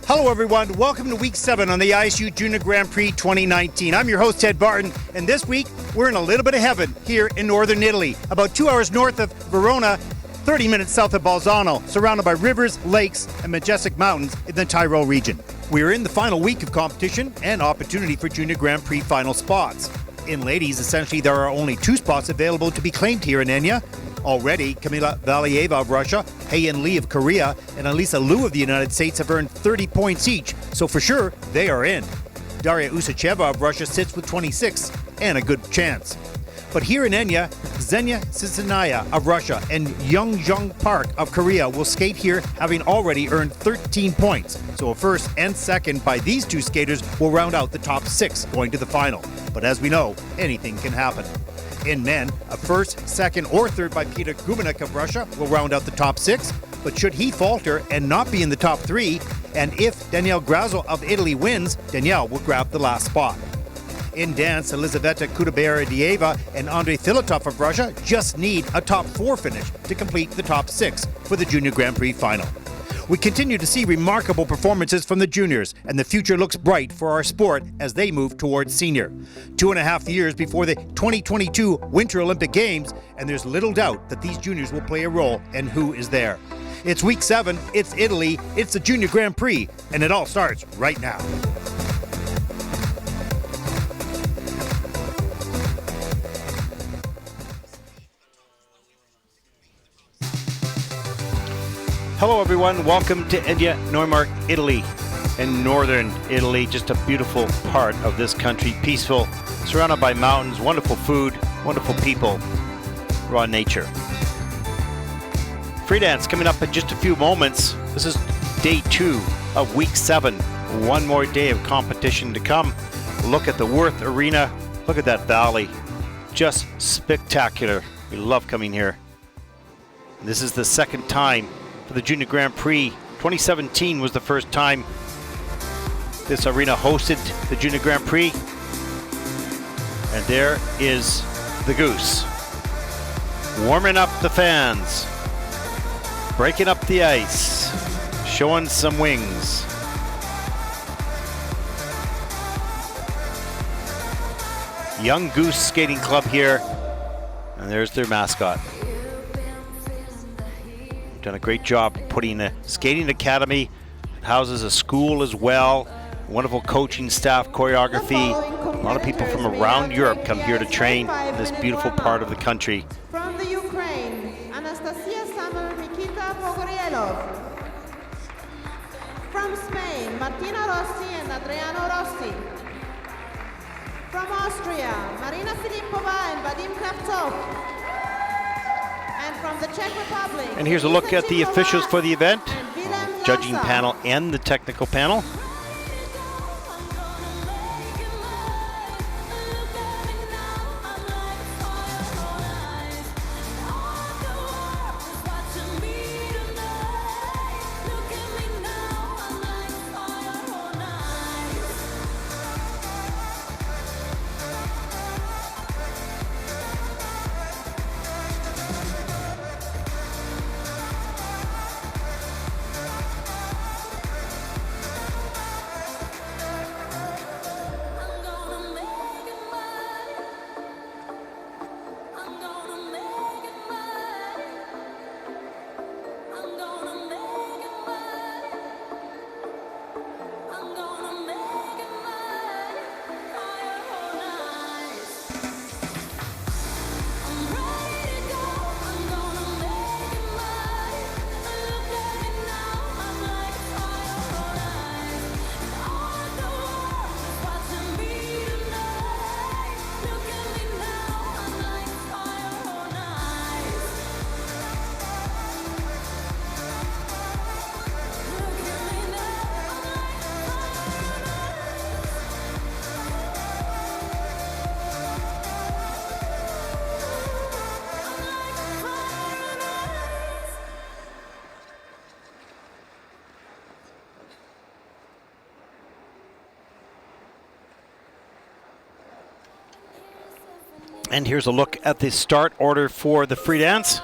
Hello everyone, welcome to week 7 on the ISU Junior Grand Prix 2019. I'm your host Ted Barton, and this week we're in a little bit of heaven here in northern Italy, about 2 hours north of Verona, 30 minutes south of Bolzano, surrounded by rivers, lakes, and majestic mountains in the Tyrol region. We're in the final week of competition and opportunity for Junior Grand Prix final spots. In ladies, essentially there are only 2 spots available to be claimed here in Egna. Already, Kamila Valieva of Russia, Haein Lee of Korea, and Alisa Liu of the United States have earned 30 points each, so for sure, they are in. Darja Usacheva of Russia sits with 26 and a good chance. But here in Egna, Xenia Sisinaya of Russia and Youngjung Park of Korea will skate here, having already earned 13 points. So a first and second by these 2 skaters will round out the top 6 going to the final. But as we know, anything can happen. In men, a first, second, or third by Peter Gumenek of Russia will round out the top 6, but should he falter and not be in the top 3, and if Daniel Grazo of Italy wins, Daniel will grab the last spot. In dance, Elizaveta Kudabera-Dieva and Andrei Filatov of Russia just need a top 4 finish to complete the top 6 for the Junior Grand Prix final. We continue to see remarkable performances from the juniors, and the future looks bright for our sport as they move towards senior. 2.5 years before the 2022 Winter Olympic Games, and there's little doubt that these juniors will play a role, and who is there. It's week 7, it's Italy, it's the Junior Grand Prix, and it all starts right now. Hello everyone, welcome to Egna-Neumarkt, Italy, in northern Italy, just a beautiful part of this country, peaceful, surrounded by mountains, wonderful food, wonderful people, raw nature. Free dance coming up in just a few moments. This is day 2 of week 7, one more day of competition to come. Look at the Worth Arena, look at that valley, just spectacular. We love coming here. This is the second time for the Junior Grand Prix. 2017 was the first time this arena hosted the Junior Grand Prix. And there is the Goose, warming up the fans, breaking up the ice, showing some wings. Young Goose Skating Club here, and there's their mascot. Done a great job putting a skating academy. It houses a school as well. Wonderful coaching staff, choreography. A lot of people from around Europe come here to train in this beautiful part of the country. From the Ukraine, Anastasiia Mykyta POGORIELOV. From Spain, Martina Rossi and Adriano Rossi. From Austria, Marina PHILIPPOVA and Vadym KRAVTSOV. And from the Czech Republic. And here's a look at the officials for the event, judging panel and the technical panel. And here's a look at the start order for the free dance.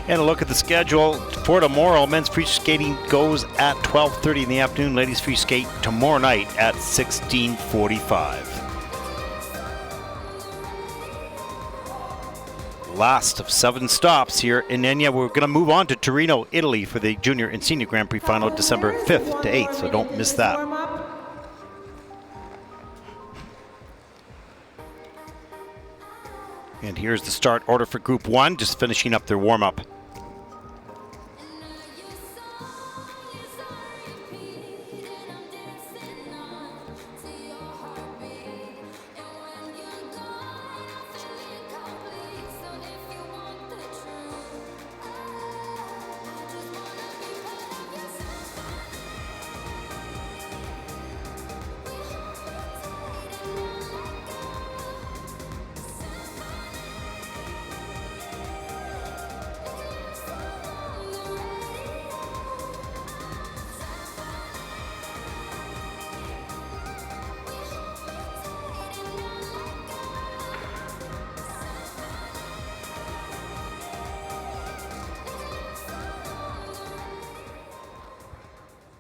And a look at the schedule for tomorrow. Men's free skating goes at 12:30 in the afternoon. Ladies free skate tomorrow night at 16:45. Last of 7 stops here in Egna. We're going to move on to Torino, Italy for the Junior and Senior Grand Prix final December 5th to 8th, so don't miss that. And here's the start order for Group 1, just finishing up their warm-up.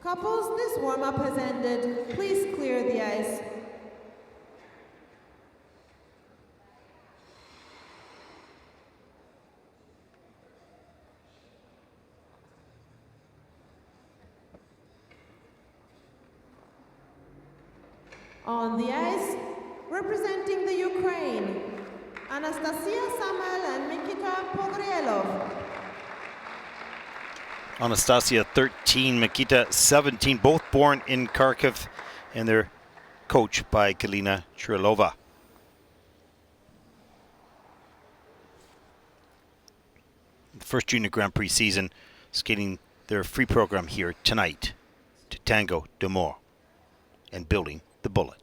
Couples, this warm-up has ended. Please clear the ice. On the ice, representing the Ukraine, Anastasiia, SAMMEL, and Mykyta, POGORIELOV. Anastasiia 13, Mykyta 17, both born in Kharkiv, and they're coached by Egna-Neumarkt. The first Junior Grand Prix season, skating their free program here tonight to Tango de Mort and building the bullet.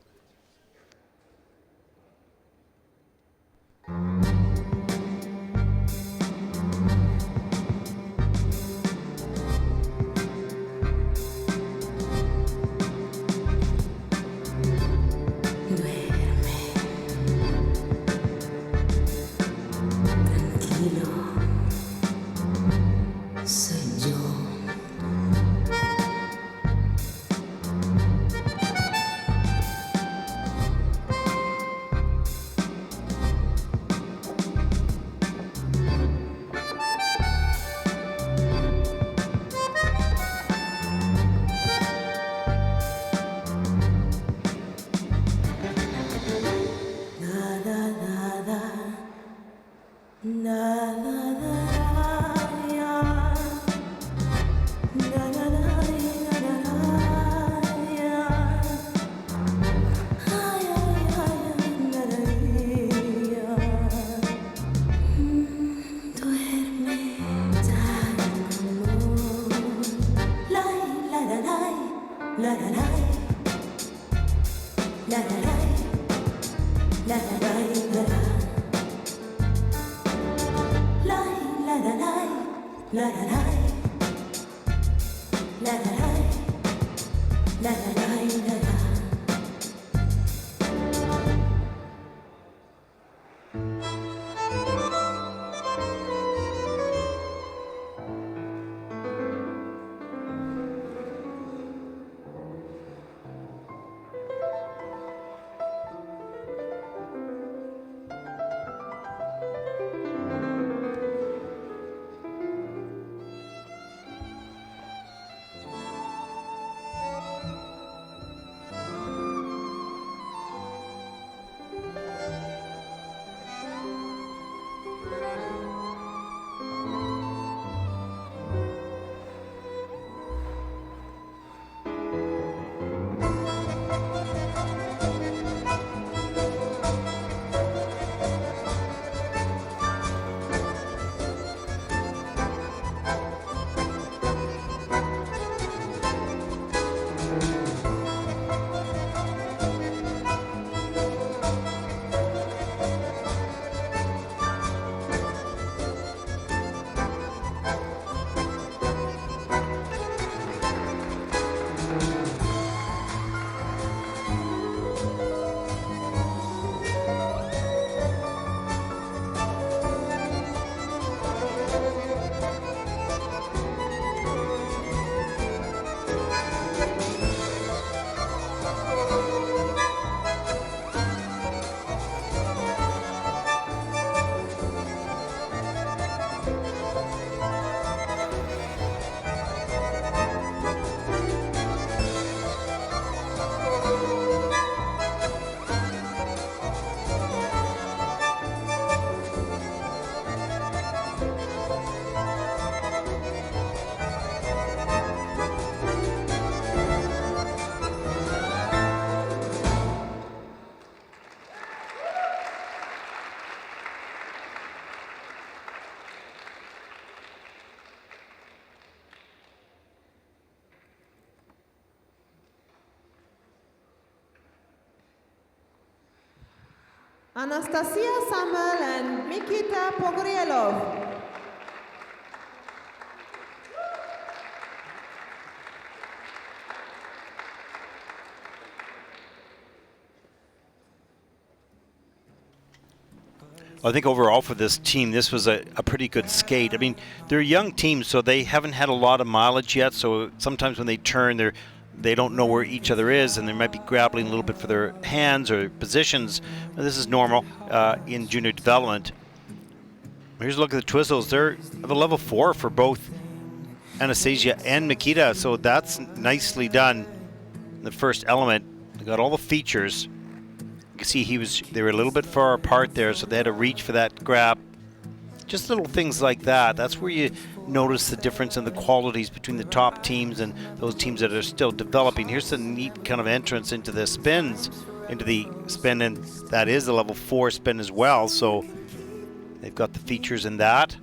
Anastasiia, SAMMEL, and Mykyta POGORIELOV. I think overall for this team, this was a pretty good skate. I mean, they're a young team, so they haven't had a lot of mileage yet. So sometimes when they turn, they don't know where each other is, and they might be grappling a little bit for their hands or positions. This is normal in junior development. Here's a look at the twizzles. They're of a level 4 for both Anastasiia and Mykyta, so that's nicely done. The first element, they got all the features. You can see they were a little bit far apart there, so they had to reach for that grab. Just little things like that. That's where you notice the difference in the qualities between the top teams and those teams that are still developing. Here's a neat kind of entrance into the spins, into the spin, and that is a level 4 spin as well. So they've got the features in that.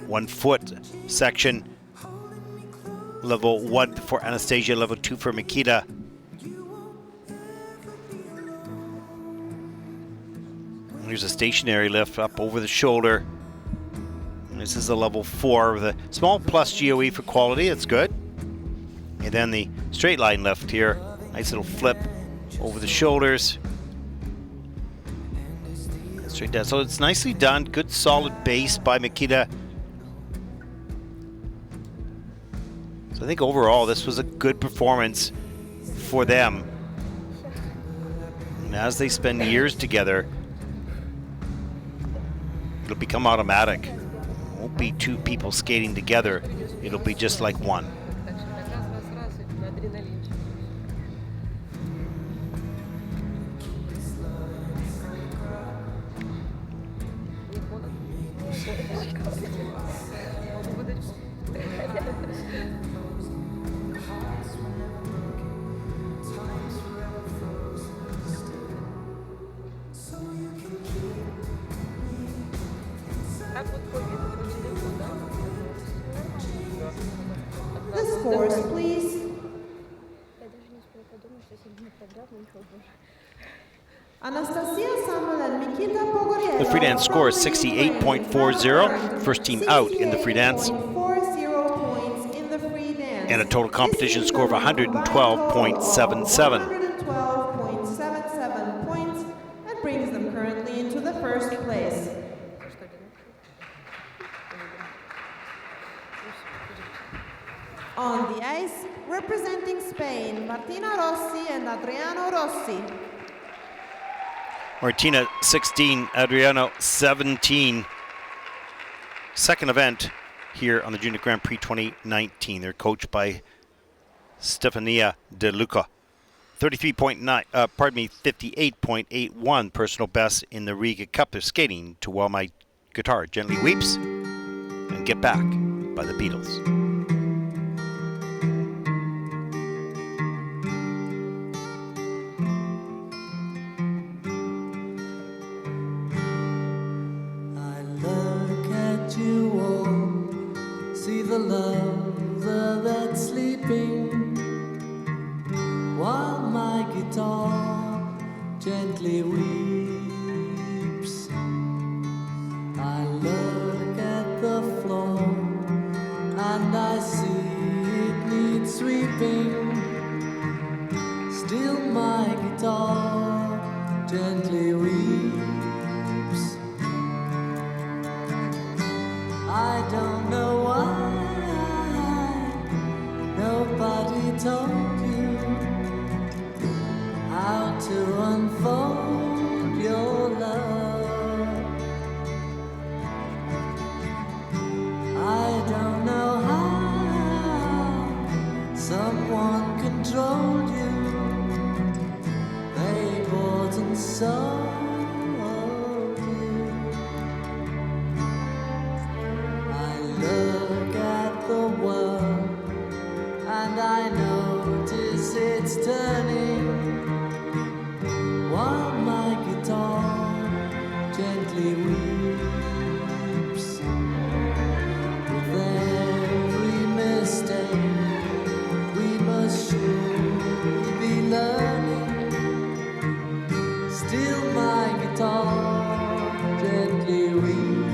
1 foot section, level 1 for Anastasiia, level 2 for Mykyta. Here's a stationary lift up over the shoulder. And this is a level 4 with a small plus GOE for quality. It's good. And then the straight line lift here. Nice little flip over the shoulders. Straight down. So it's nicely done. Good solid base by Mykyta. So I think overall this was a good performance for them. And as they spend years together, it'll become automatic. It won't be 2 people skating together. It'll be just like one. The scores, please. Anastasiia, SAMMEL, and Mykyta POGORIELOV. The free dance score is 68.40. First team out in the free dance. 68.40 points in the free dance. And a total competition score of 112.77. 112.77 points. That brings them currently into the first place. On the ice, representing Spain, Martina Rossi and Adriano Rossi. Martina 16, Adriano 17. Second event here on the Junior Grand Prix 2019. They're coached by Stefania De Luca. 58.81 personal best in the RIGHI Cup. They're skating to While My Guitar Gently Weeps and Get Back by the Beatles. The lover that's sleeping while my guitar gently weeps. I look at the floor and I see it needs sweeping. Still my guitar gently weeps. I don't know why nobody told you how to unfold your love. I don't know how someone controlled you. They bought and sold you. I look at the world and I notice it's turning while my guitar gently weeps. With every mistake we must surely be learning. my guitar gently weep.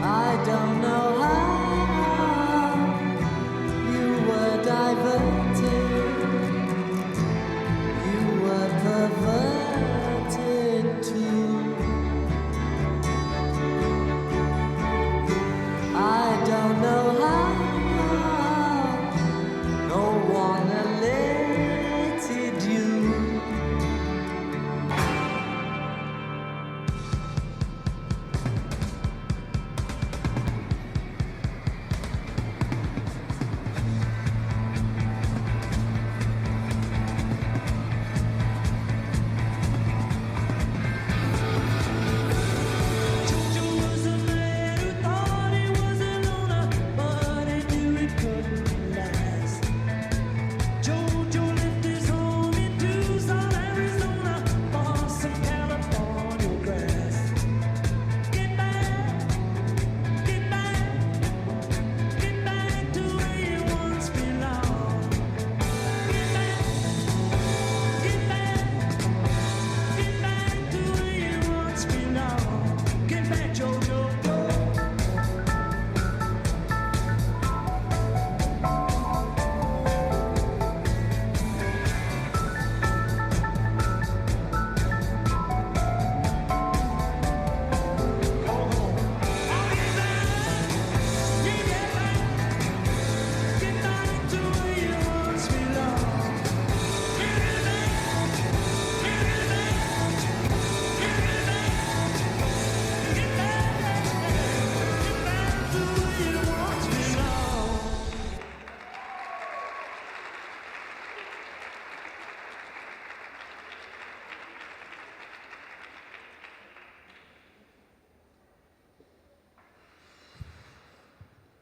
I don't know how you were diverted, you were perverted too. I don't know how no one alerted you.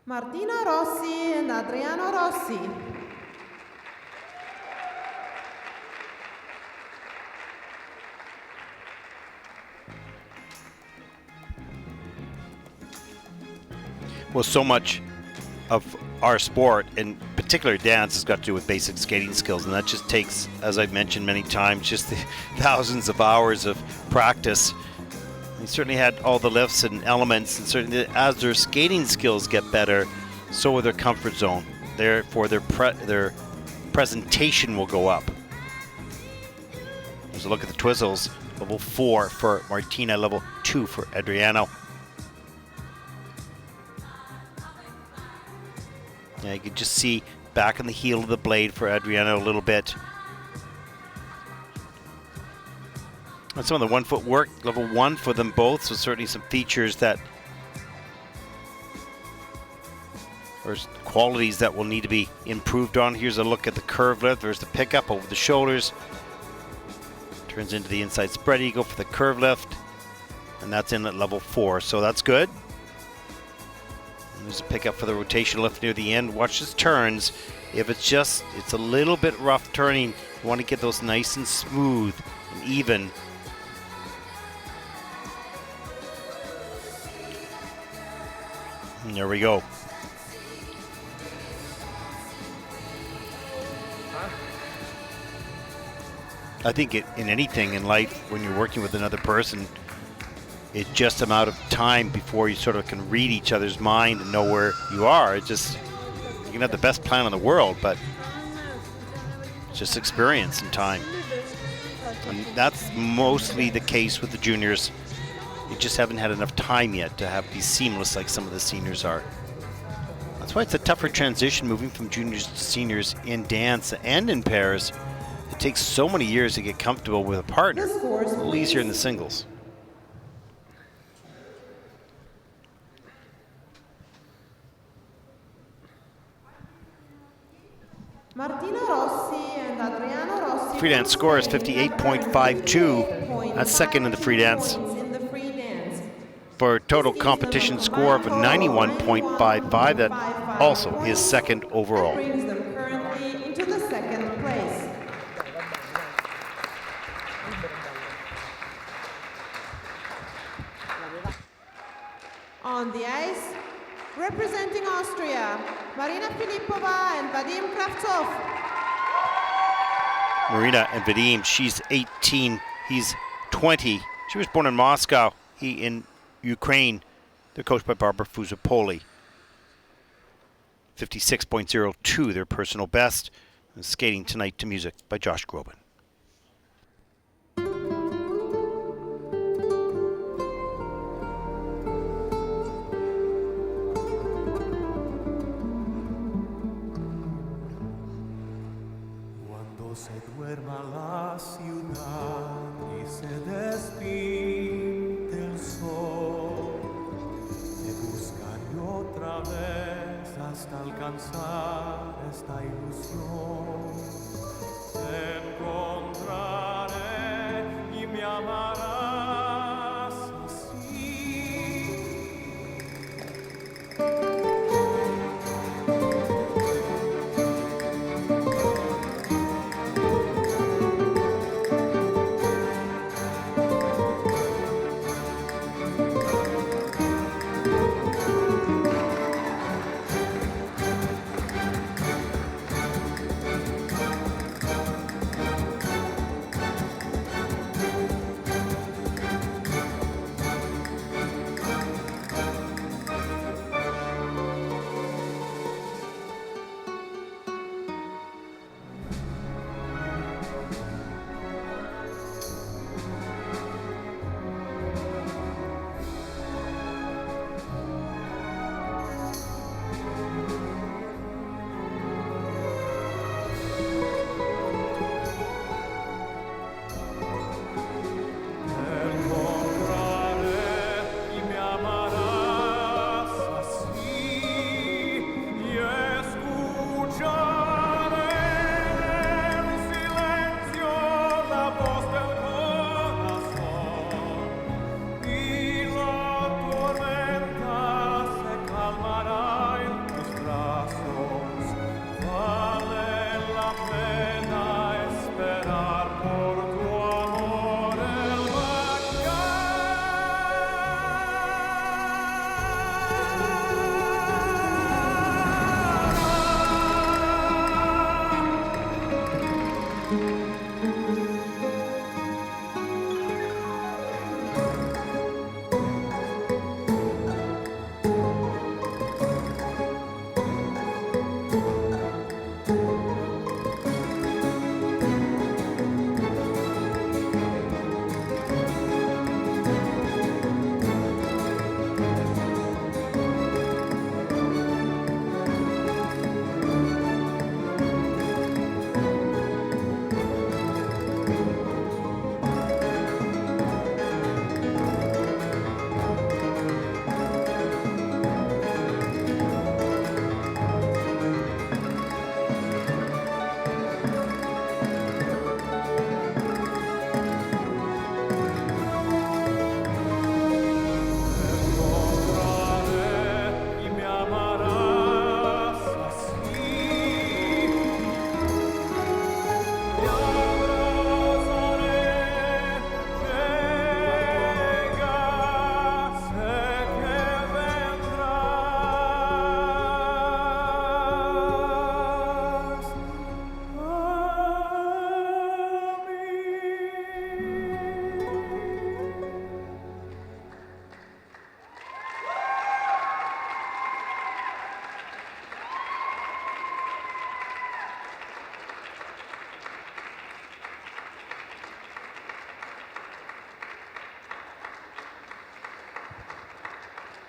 Martina Rossi and Adriano Rossi. Well, so much of our sport, in particular dance, has got to do with basic skating skills, and that just takes, as I've mentioned many times, just the thousands of hours of practice. They certainly had all the lifts and elements, and certainly as their skating skills get better, so will their comfort zone. Therefore, their presentation will go up. There's a look at the twizzles. Level 4 for Martina, level 2 for Adriano. Yeah, you can just see back in the heel of the blade for Adriano a little bit. And some of the 1 foot work, level 1 for them both, so certainly some features that, or qualities that will need to be improved on. Here's a look at the curve lift. There's the pickup over the shoulders. Turns into the inside spread eagle for the curve lift. And that's in at level 4, so that's good. And there's a pickup for the rotation lift near the end. Watch his turns. If it's a little bit rough turning, you want to get those nice and smooth and even. And there we go. I think in anything in life, when you're working with another person, it's just a matter of time before you sort of can read each other's mind and know where you are. It's just, you can have the best plan in the world, but it's just experience and time. And that's mostly the case with the juniors. You just haven't had enough time yet to have be seamless like some of the seniors are. That's why it's a tougher transition moving from juniors to seniors in dance and in pairs. It takes so many years to get comfortable with a partner. A little easier in the singles. Martina Rossi and Adriano Rossi. Free dance score is 58.52. That's second in the free dance. For a total competition score of 91.55, that also is second overall. Brings them currently into the second place. On the ice, representing Austria, Marina PHILIPPOVA and Vadym KRAVTSOV. Marina and Vadym. She's 18, he's 20. She was born in Moscow, he in Ukraine. They're coached by Barbara Fusopoli. 56.02, their personal best. And skating tonight to music by Josh Groban. Se duerma la ciudad y se despinte el sol, te buscaré otra vez hasta alcanzar esta ilusión. Te encontraré y me amarás así.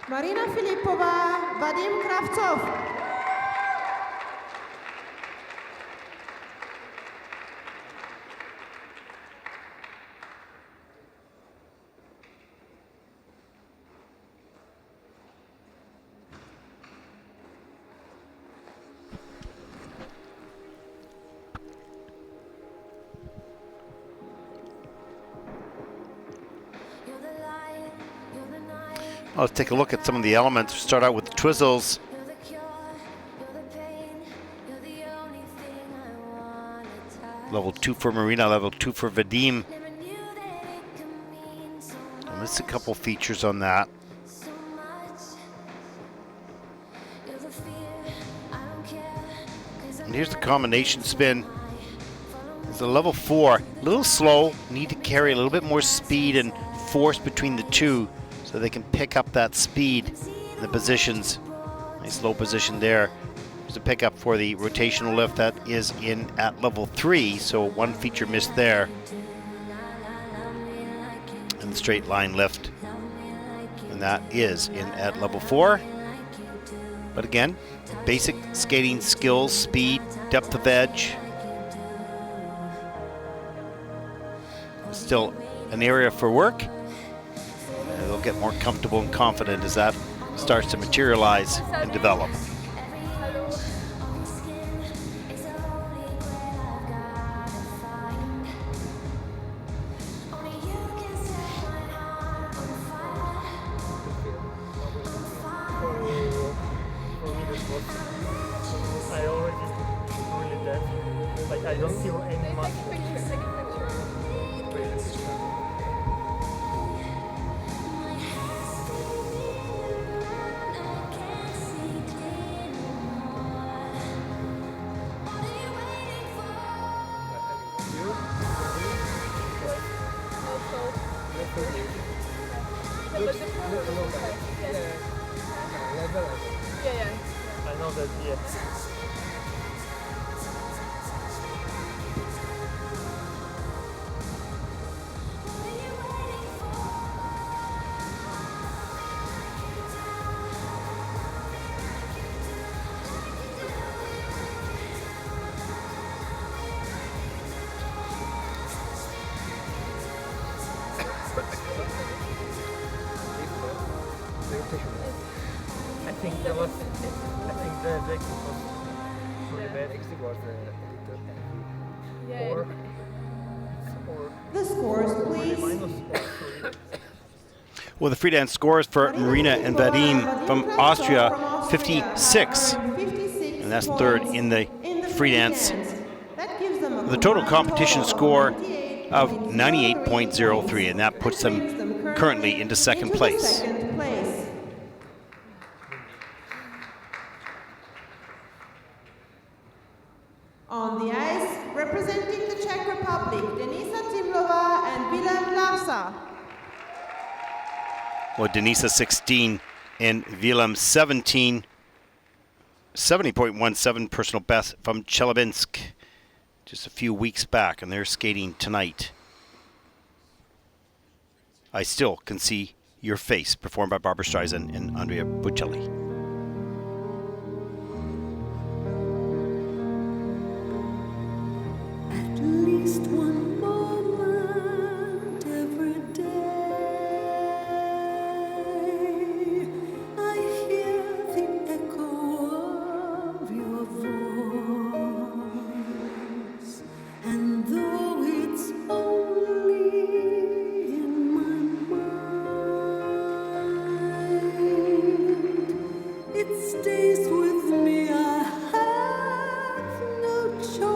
Marina Filippova, Vadym KRAVTSOV. Let's take a look at some of the elements. Start out with the twizzles. Level 2 for Marina, level 2 for Vadym. I missed a couple features on that. And here's the combination spin. So level 4, a little slow, need to carry a little bit more speed and force between the two so they can pick up that speed in the positions. Nice low position there. There's a pickup for the rotational lift that is in at level 3, so one feature missed there. And the straight line lift, and that is in at level 4. But again, basic skating skills, speed, depth of edge. Still an area for work. And they'll get more comfortable and confident as that starts to materialize and develop. I already really dead. Like I don't feel any muscle. I know that, yeah. I think there was, I think the exit was really bad. Exit was The scores, please. Well, the freedance scores for Marina and Vadym from Austria, 56. And that's third in the freedance. The total competition score of 98.03, and that puts them currently into second place. On the ice, representing the Czech Republic, Denisa, CIMLOVA, and Vilem, HLAVSA. Well, Denisa 16 and Vilem 17. 70.17 personal best from Chelyabinsk just a few weeks back, and they're skating tonight. I Still Can See Your Face, performed by Barbra Streisand and Andrea Bocelli. At least one moment every day, I hear the echo of your voice, and though it's only in my mind, it stays with me. I have no choice.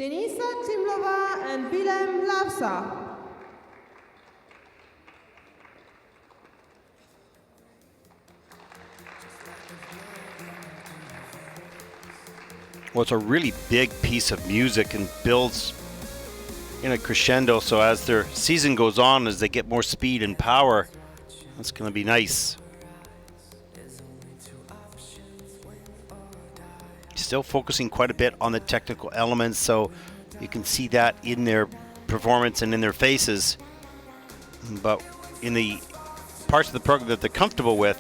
Denisa, CIMLOVA, and Vilem, HLAVSA. Well, it's a really big piece of music and builds in a crescendo. So as their season goes on, as they get more speed and power, it's going to be nice. Still focusing quite a bit on the technical elements, so you can see that in their performance and in their faces. But in the parts of the program that they're comfortable with,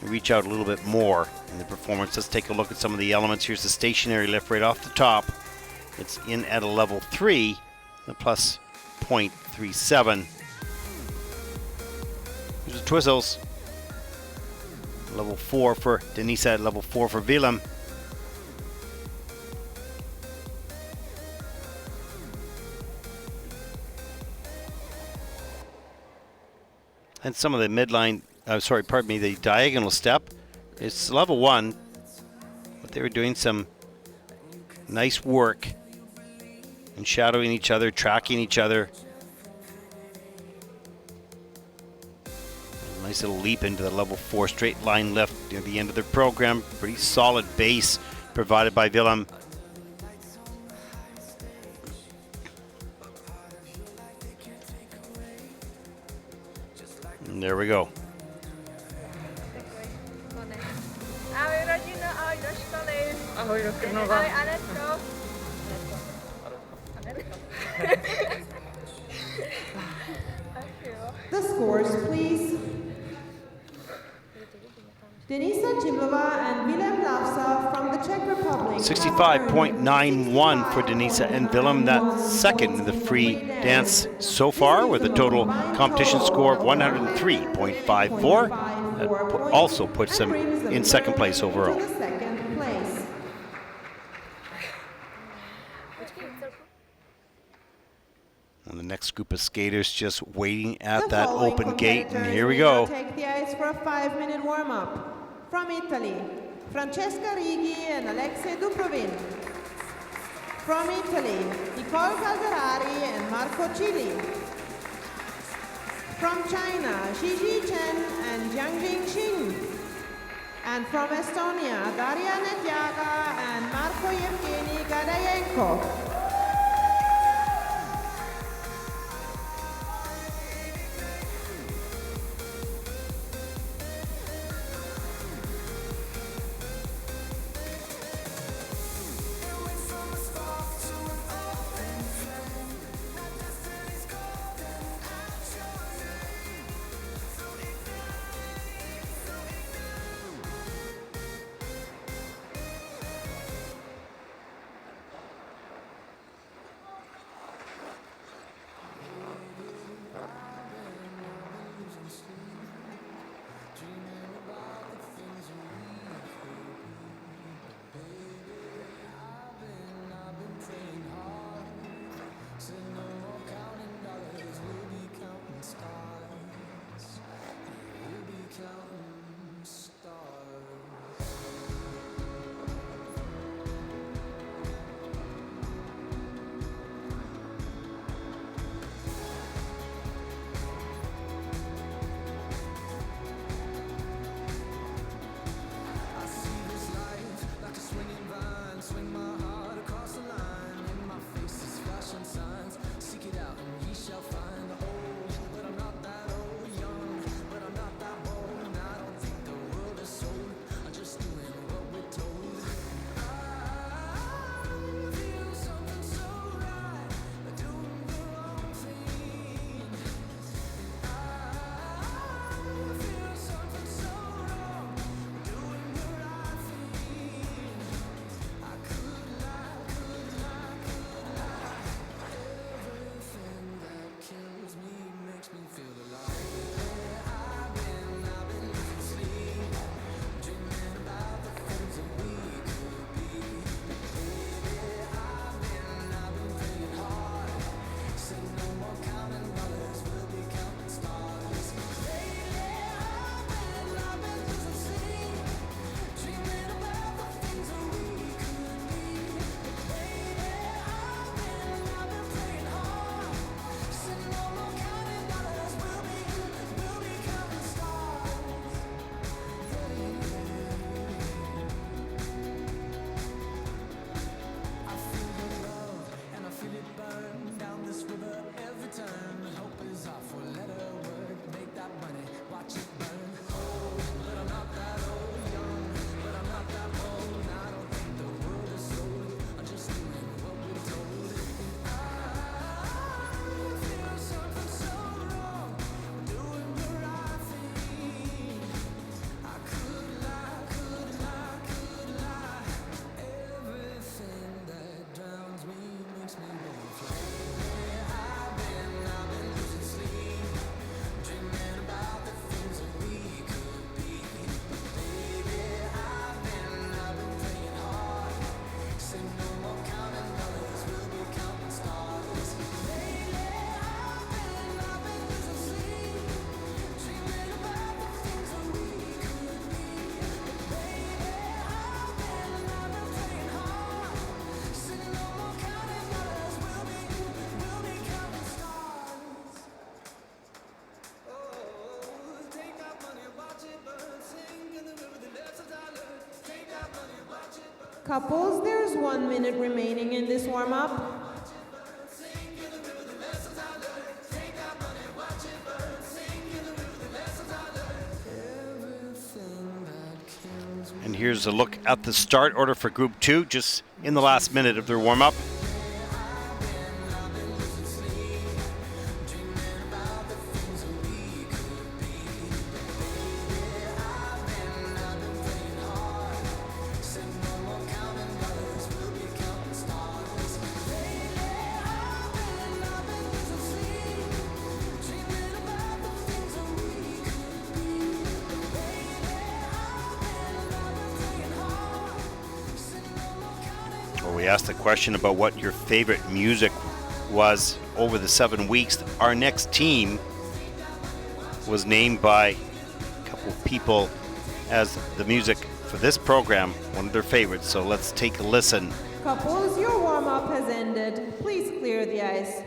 they reach out a little bit more in the performance. Let's take a look at some of the elements. Here's the stationary lift right off the top. It's in at a level 3, the plus 0.37. Here's the twizzles. Level 4 for Denisa, level 4 for Vilem. And some of the midline, the diagonal step. It's level 1, but they were doing some nice work and shadowing each other, tracking each other. A nice little leap into the level 4 straight line lift near the end of their program. Pretty solid base provided by Vilem. And there we go. Ahoj rodina, ahoj do školy. Ahoj do Krnova. Ahoj Anetko. The scores, please. Denisa, CIMLOVA, and Vilem, HLAVSA from the Czech Republic. 65.91 for Denisa and Vilem. That's second in the free dance so far, with a total competition score of 103.54. That also puts them in second place overall. And the next group of skaters just waiting at that open gate, and here we go. Take the ice for a 5-minute warm-up. From Italy, Francesca Righi and Aleksei DUBROVIN. From Italy, Nicole CALDERARI and Marko CILLI. From China, Xizi CHEN and Jianing XING. And from Estonia, Darja NETJAGA and Marko Jevgeni GAIDAJENKO. Couples, there's 1 minute remaining in this warm-up. And here's a look at the start order for Group 2, just in the last minute of their warm-up. We asked the question about what your favorite music was over the 7 weeks. Our next team was named by a couple of people as the music for this program, one of their favorites. So let's take a listen. Couples, your warm-up has ended. Please clear the ice.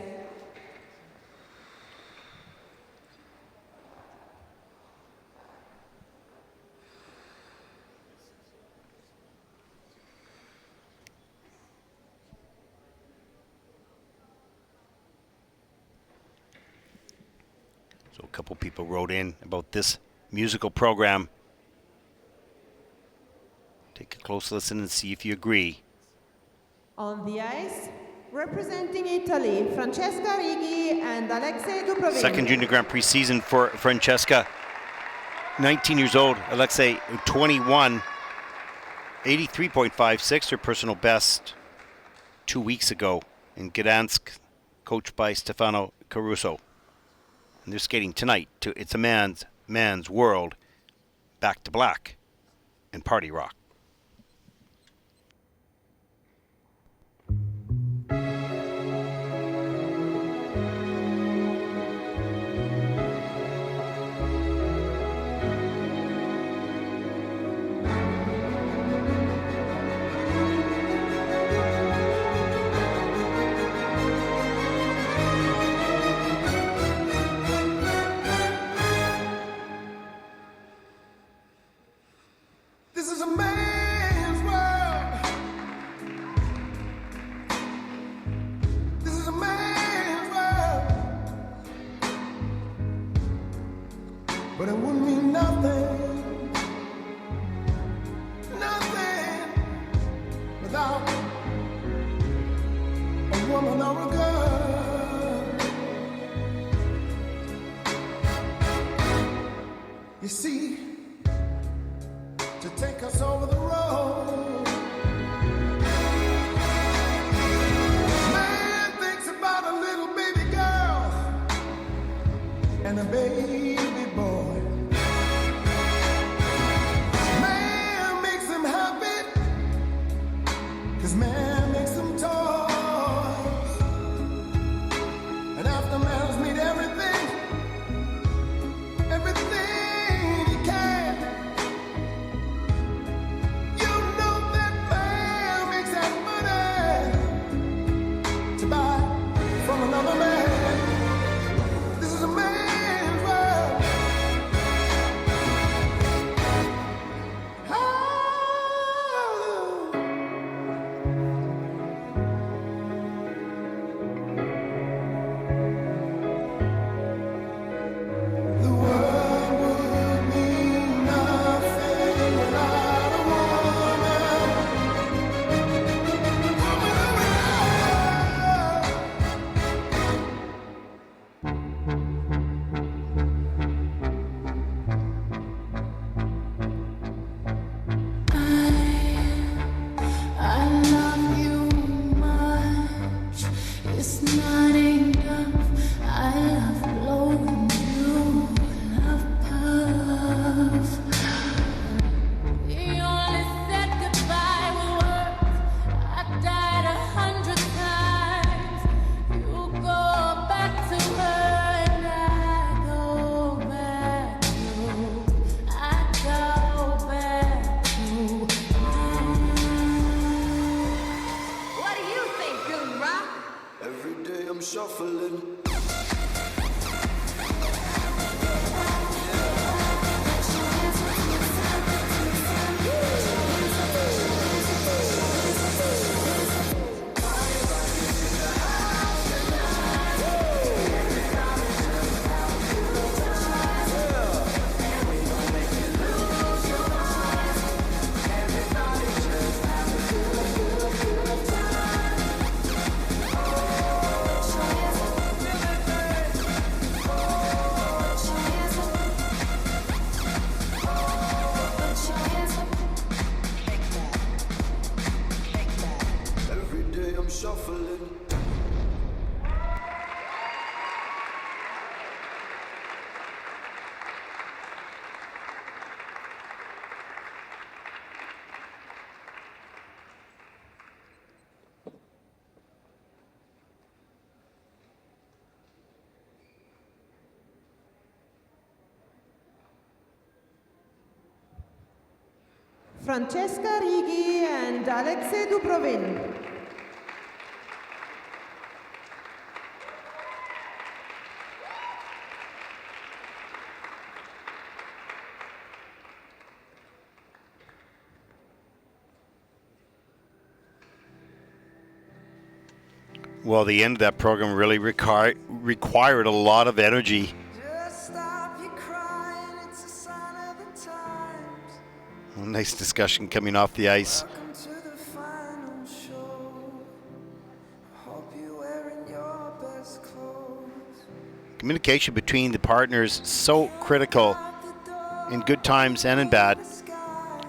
So a couple people wrote in about this musical program. Take a close listen and see if you agree. On the ice, representing Italy, Francesca RIGHI and Aleksei DUBROVIN. Second Junior Grand Prix season for Francesca. 19 years old, Aleksei 21. 83.56, her personal best 2 weeks ago in Gdansk, coached by Stefano Caruso. And they're skating tonight to It's a Man's World, Back to Black, and Party Rock. This is a man's world. This is a man's world. But it wouldn't mean nothing, nothing without a woman or a girl. You see, to take us over the road. Man thinks about a little baby girl and a baby boy. Man makes them happy, 'cause man makes them toys. And after man's made everything he can, another man. This is a man's world. The world would mean nothing without a woman. I love you much. It's not enough. I love blowing you love puff. We only said goodbye with words. I died 100 times. You go back to her and I go back to you. I go back to you. What do you think, Goon Rock? Every day I'm shuffling. shuffling. Francesca RIGHI and Aleksei DUBROVIN. Well, the end of that program really required a lot of energy. Just stop your crying, it's a sign of the times. A nice discussion coming off the ice. Welcome to the final show. I hope you're wearing your best clothes. Communication between the partners so critical in good times and in bad.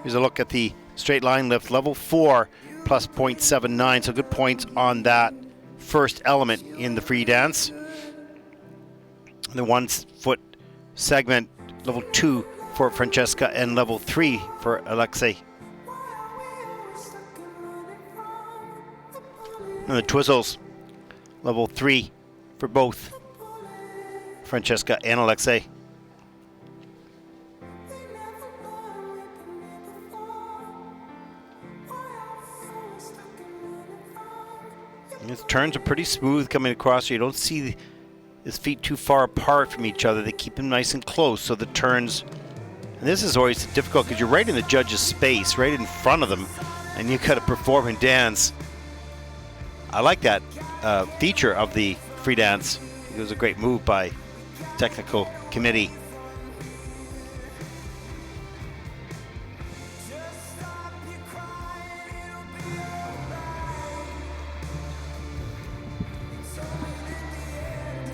Here's a look at the straight line lift, level 4 plus 0.79, so good points on that first element in the free dance. The 1 foot segment, level 2 for Francesca and level 3 for Aleksei. And the twizzles, level 3 for both Francesca and Aleksei. His turns are pretty smooth coming across. You don't see his feet too far apart from each other. They keep him nice and close, so the turns. And this is always difficult because you're right in the judge's space, right in front of them, and you've got to perform and dance. I like that feature of the free dance. It was a great move by technical committee.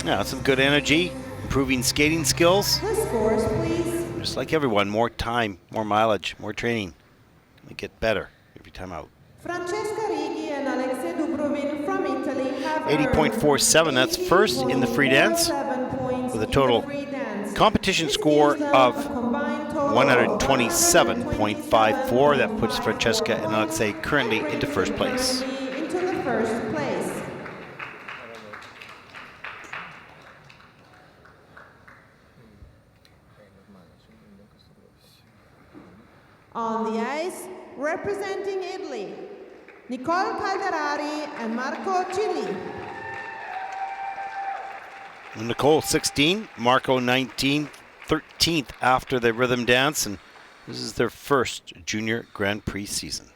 Yeah, some good energy, improving skating skills. The scores, please. Just like everyone, more time, more mileage, more training. We get better every time out. Francesca RIGHI and Aleksei DUBROVIN from Italy have 80.47, that's first in the free dance, with a total competition score of 127.54. That puts Francesca and Aleksei currently into first place. Into the first place. On the ice, representing Italy, Nicole CALDERARI and Marko CILLI. Nicole 16, Marko 19, 13th after the rhythm dance, and this is their first junior Grand Prix season.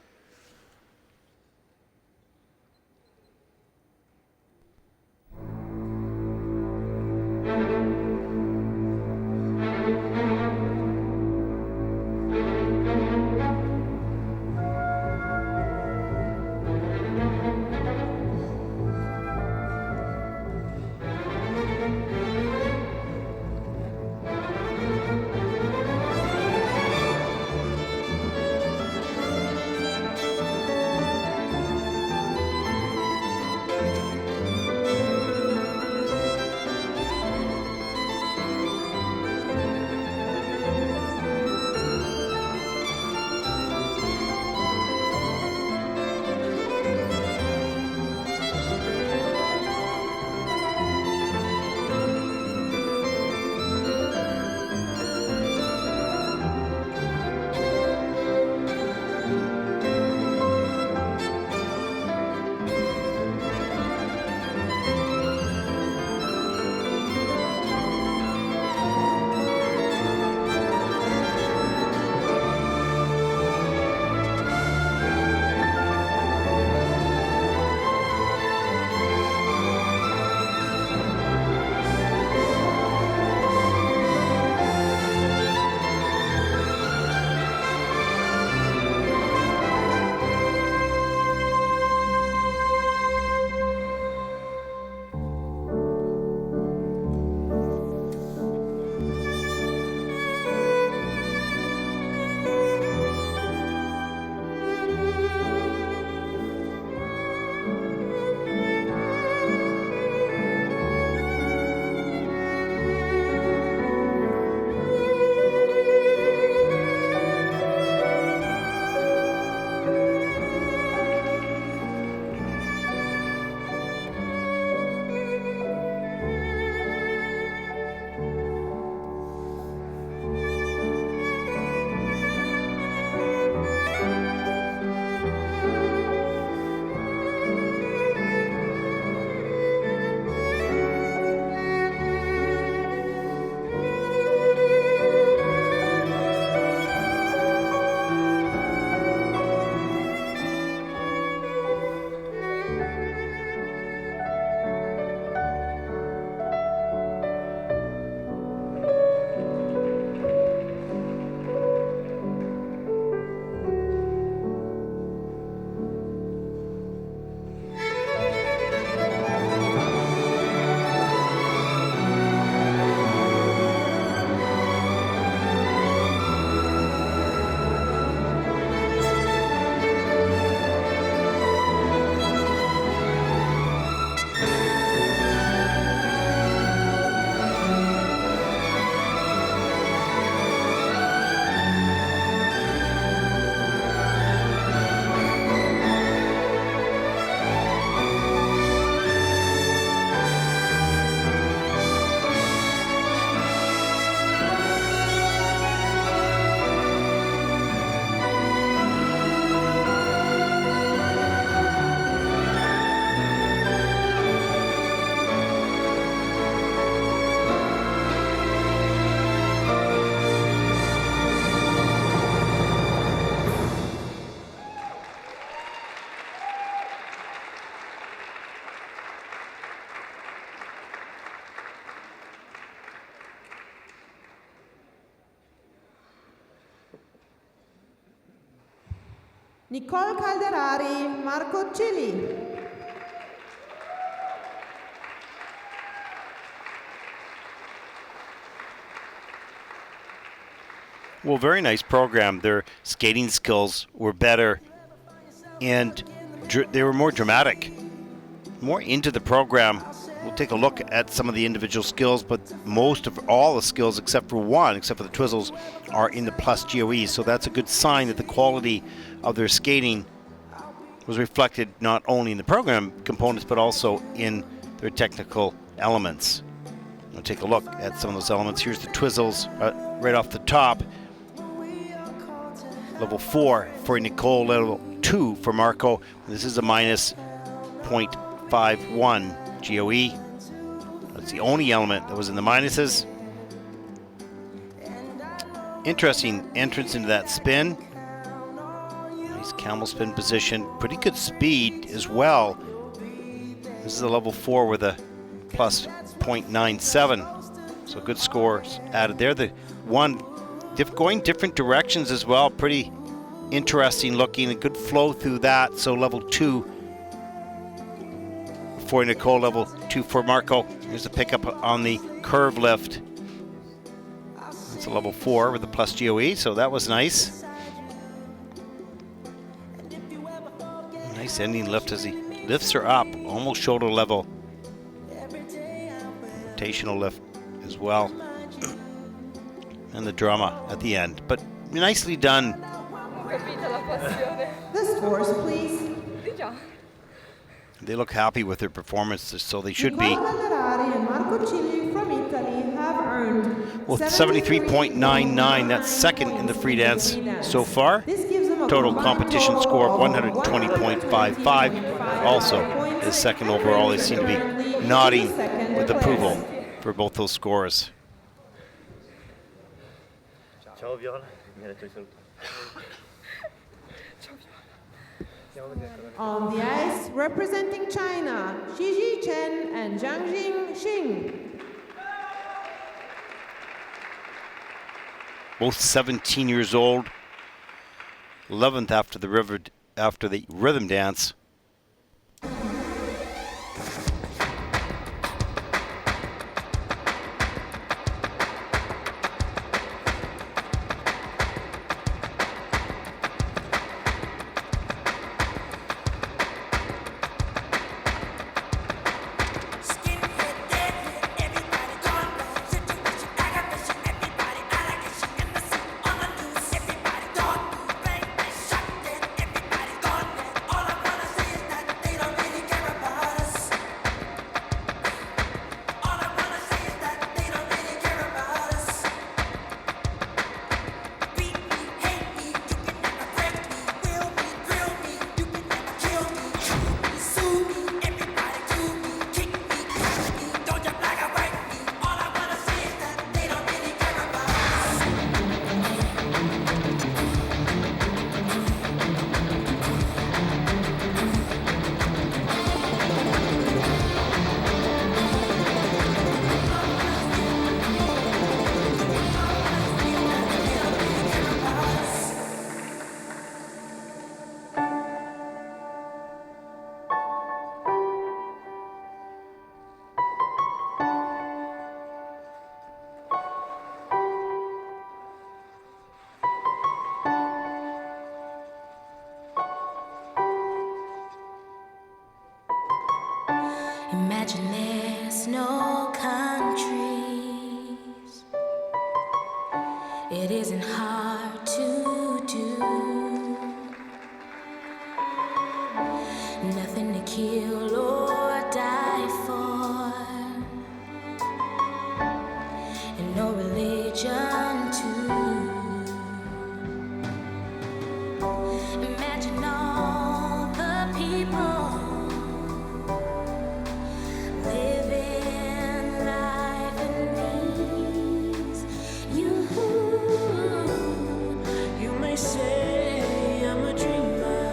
Nicole CALDERARI, Marko, CILLI. Well, very nice program. Their skating skills were better, and they were more dramatic, more into the program. We'll take a look at some of the individual skills, but most of all the skills, except for one, except for the twizzles, are in the plus GOE. So that's a good sign that the quality of their skating was reflected not only in the program components, but also in their technical elements. We'll take a look at some of those elements. Here's the twizzles right off the top. Level 4 for Nicole, level 2 for Marko. This is a minus 0.51 GOE. That's the only element that was in the minuses. Interesting entrance into that spin. Nice camel spin position. Pretty good speed as well. This is a level 4 with a plus 0.97. So good scores added there. The one going different directions as well. Pretty interesting looking. A good flow through that. So level 2 for Nicole, level 2 for Marko. Here's the pickup on the curve lift. It's a level 4 with a plus GOE, so that was nice. Nice ending lift as he lifts her up, almost shoulder level. Rotational lift as well. And the drama at the end, but nicely done. The scores, please. They look happy with their performances, so they should be. Nicole CALDERARI and Marko, CILLI from Italy have earned Well, 73.99, that's second in the free dance so far. This gives them a Total combined competition total score of of 120.55. Also is second overall. They seem to be nodding with approval for both those scores. Ciao Viola. Viene tu saluto. On the ice, representing China, Xizi, CHEN, and XING. Both 17 years old, 11th after the rhythm dance. Imagine there's no countries. It isn't hard to do. Nothing to kill or die for, and no religion too. Imagine all the people living life in peace. You may say I'm a dreamer,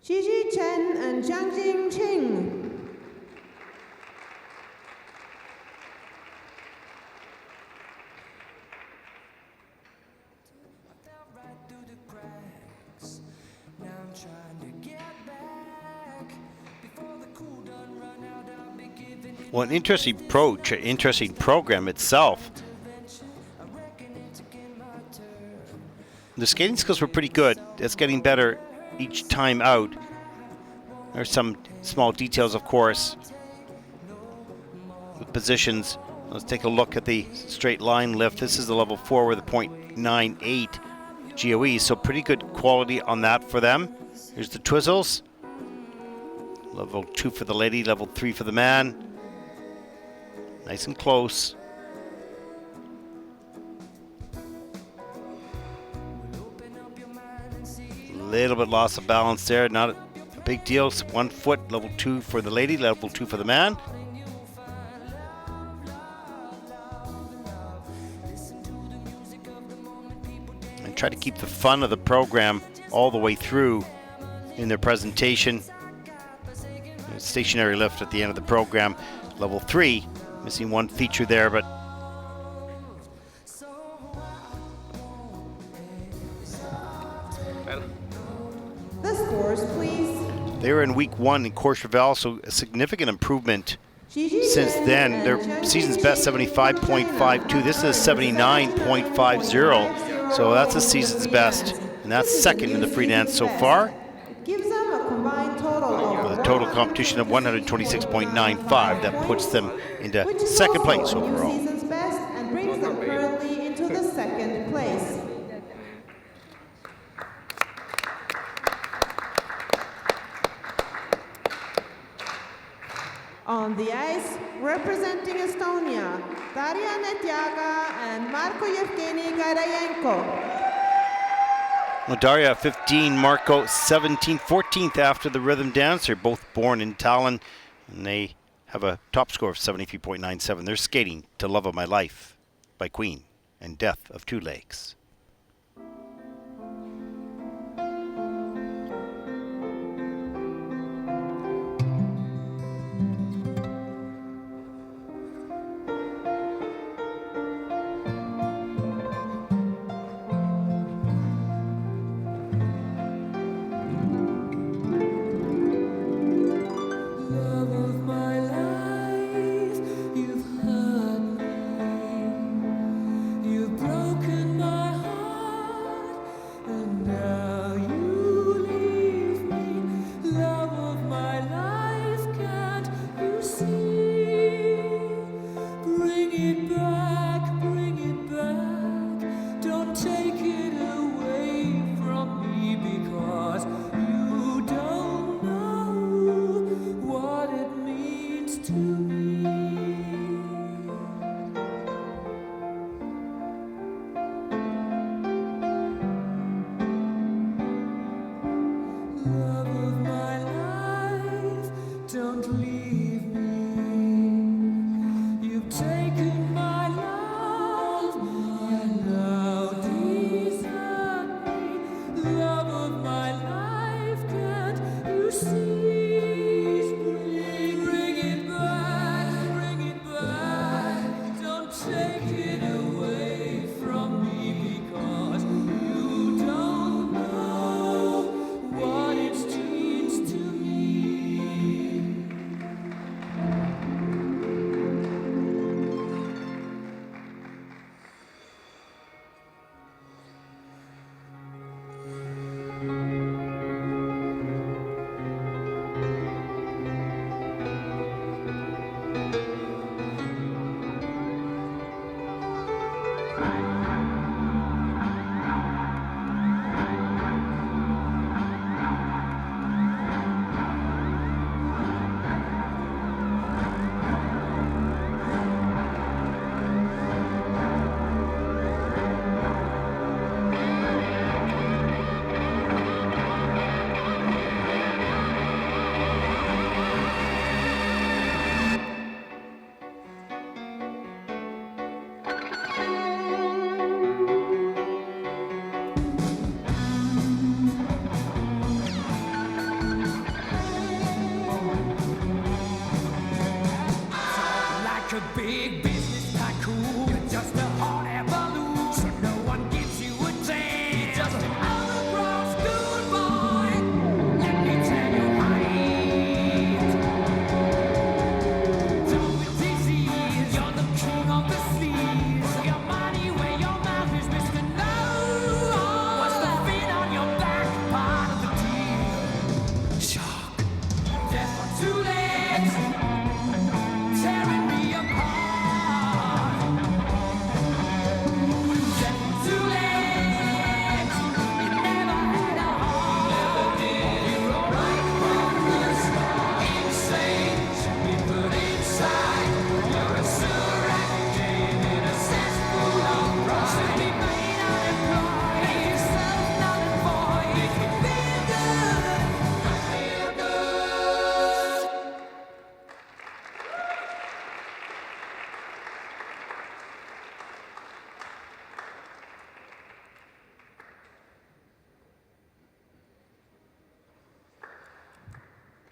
Xizi, CHEN, and CHING. Well, an interesting approach, an interesting program itself. The skating skills were pretty good. It's getting better each time out. There's some small details, of course, with positions. Let's take a look at the straight line lift. This is the level 4 with a 0.98 GOE, so pretty good quality on that for them. Here's the twizzles. Level 2 for the lady, level 3 for the man. Nice and close. A little bit loss of balance there, not a big deal. It's 1 foot, level 2 for the lady, level 2 for the man. And try to keep the fun of the program all the way through in their presentation. Stationary lift at the end of the program, level 3. Missing one feature there, but The scores, please. they were in week 1 in Courchevel, so a significant improvement since then. Their season's best 75.52. This is 79.50, so that's a season's best, and that's second in the free dance so far. Gives them a combined total With a total competition of 126.95, that puts them into second place overall. Season's best and brings them currently into the second place. On the ice, representing Estonia, Darja, NETJAGA, and Marko, Jevgeni, GAIDAJENKO. Well, Darja 15, Marko 17, 14th after the rhythm dance. They're both born in Tallinn, and they have a top score of 73.97. They're skating to Love of My Life by Queen and Death of Two Legs. Love of my life, you've hurt me. You've broken my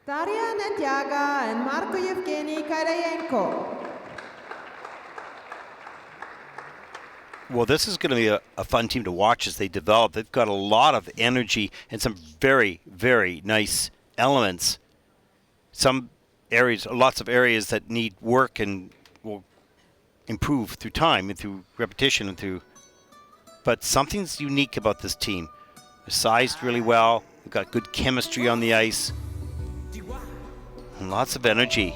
Darja, NETJAGA, and Marko, Jevgeni, GAIDAJENKO. Well, this is going to be a fun team to watch as they develop. They've got a lot of energy and some very, very nice elements. Some areas, lots of areas that need work and will improve through time and through repetition and through. But something's unique about this team. They're sized really well. They've got good chemistry on the ice. And lots of energy.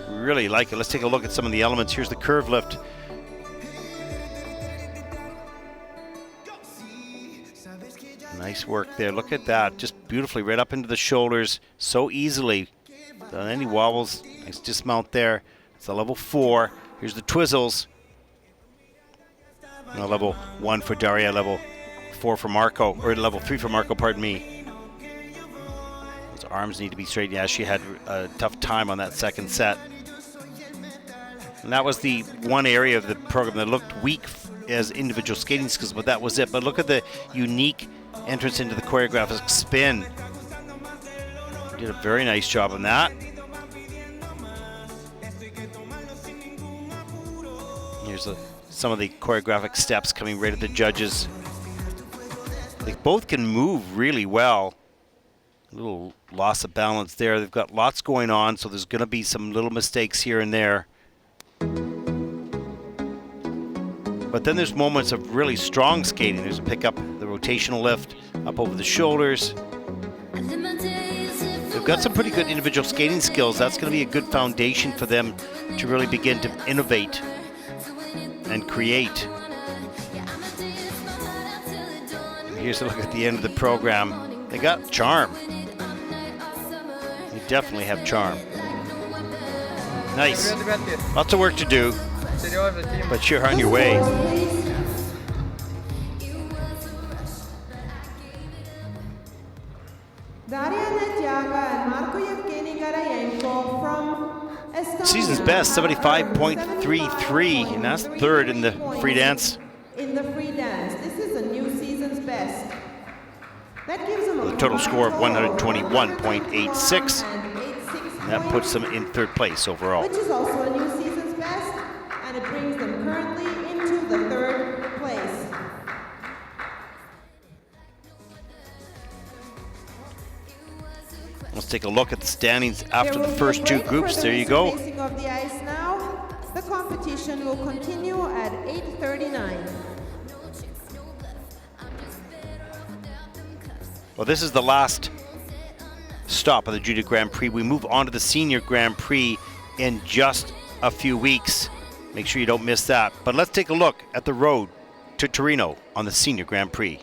Really like it. Let's take a look at some of the elements. Here's the curve lift. Nice work there. Look at that. Just beautifully right up into the shoulders. So easily. Without any wobbles. Nice dismount there. It's a level 4. Here's the twizzles. And a level 1 for Darja. Level 4 for Marko. Or level 3 for Marko, pardon me. Those arms need to be straight. Yeah, she had a tough time on that second set. And that was the one area of the program that looked weak as individual skating skills, but that was it. But look at the unique entrance into the choreographic spin. Did a very nice job on that. Here's some of the choreographic steps coming right at the judges. They both can move really well. A little loss of balance there. They've got lots going on, so there's going to be some little mistakes here and there. But then there's moments of really strong skating. There's a pickup, the rotational lift, up over the shoulders. They've got some pretty good individual skating skills. That's going to be a good foundation for them to really begin to innovate and create. And here's a look at the end of the program. They got charm. They definitely have charm. Nice. Lots of work to do, but you're on your way. Darja, NETJAGA, and Marko, Jevgeni, GAIDAJENKO from Estonia. Season's best, 75.33, and that's third in the free dance. In the free dance, this is a new season's best. That gives them a total score of 121.86. And that puts them in third place overall. Which is also a new season's best, and it brings them currently into the third place. Let's take a look at the standings after the first two groups. There you go. Of the ice now. The competition will continue at 8:39. Well, this is the last stop of the Junior Grand Prix. We move on to the Senior Grand Prix in just a few weeks. Make sure you don't miss that. But let's take a look at the road to Torino on the Senior Grand Prix.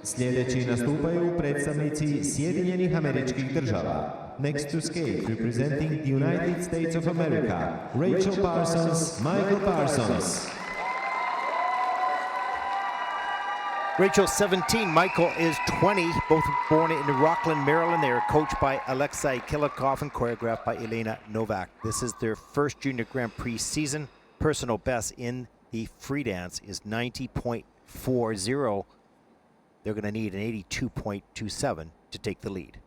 Sljedeći nastupaju predstavnici Sjedinjenih Američkih Država. Next to skate, representing the United States of America, Rachel Parsons, Michael Parsons. Rachel 17, Michael is 20, both born in Rockland, Maryland. They are coached by Aleksei and choreographed by Egna-Neumarkt. This is their first Junior Grand Prix season. Personal best in the free dance is 90.40. They're going to need an 82.27 to take the lead.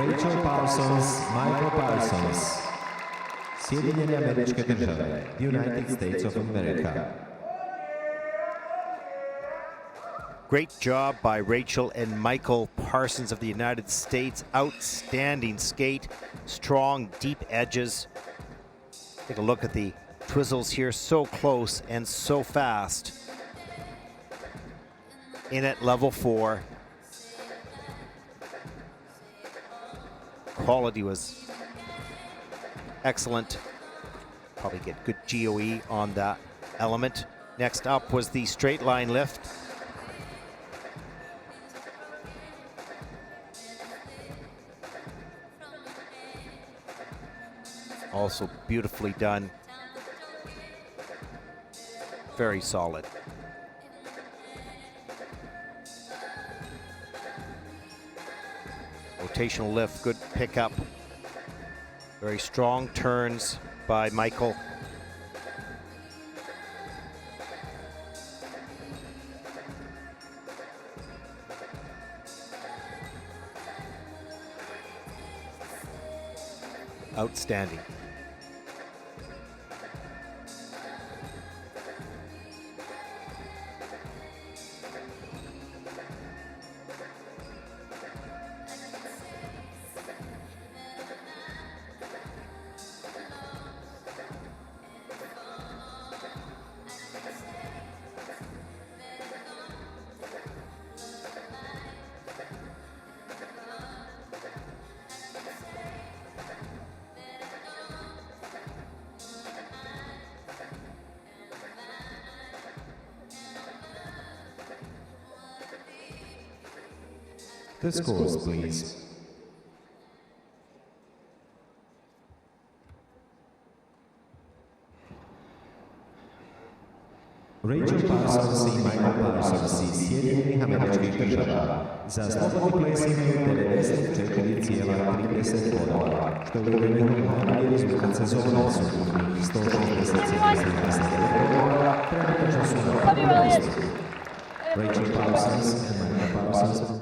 Rachel Parsons, Michael Parsons. Sjedinjene Američke Države, the United States of America. Great job by Rachel and Michael Parsons of the United States. Outstanding skate, strong, deep edges. Take a look at the twizzles here, so close and so fast. In at level 4. Quality was excellent. Probably get good GOE on that element. Next up was the straight line lift. Also beautifully done. Very solid. Rotational lift, good pickup. Very strong turns by Michael. Outstanding. The scores, please. Rachel Parsons i Michael Parsons iz Sjedinjenih Američkih Država za slobodni ples imaju 94,30 bodova, što je njihov najbolji rezultat sezone s ukupnih 160,70 bodova, trenutačno su na prvom mjestu. Rachel Parsons and Michael Parsons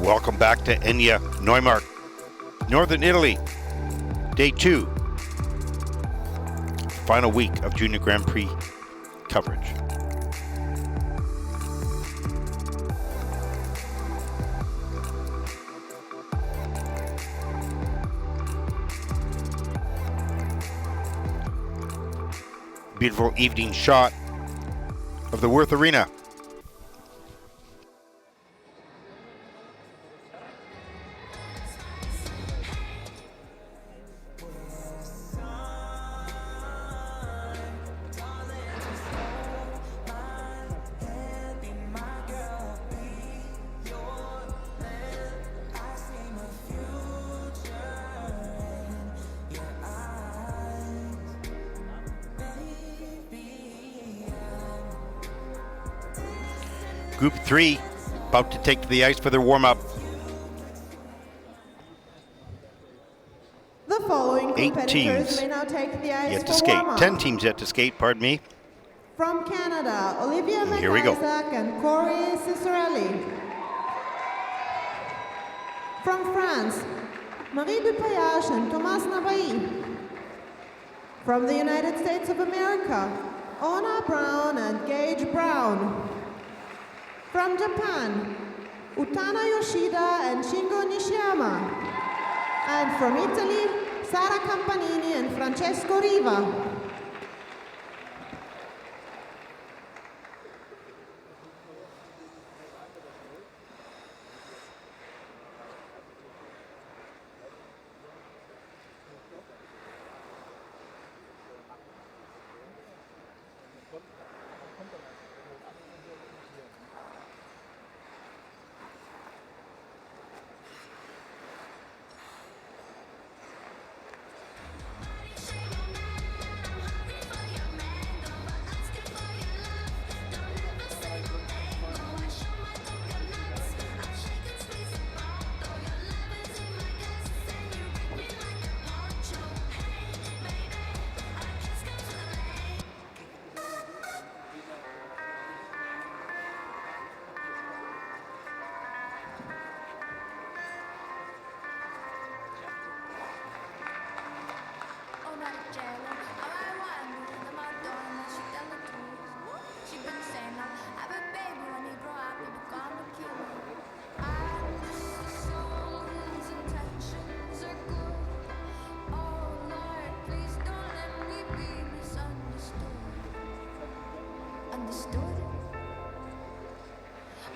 Welcome back to Egna-Neumarkt, Northern Italy, day 2, final week of Junior Grand Prix coverage. Beautiful evening shot of the Worth Arena. Group 3 about to take to the ice for their warm-up. The following 8 competitors teams may now take the ice yet for to skate. warm-up. 10 teams yet to skate, pardon me. From Canada, Olivia Here we go. McIsaac and Corey Cicerelli. From France, Marie Dupayage and Thomas Navailles. From the United States of America, Ona Brown and Gage Brown. From Japan, Utana Yoshida and Shingo Nishiyama. And from Italy, Sara Campanini and Francesco Riva.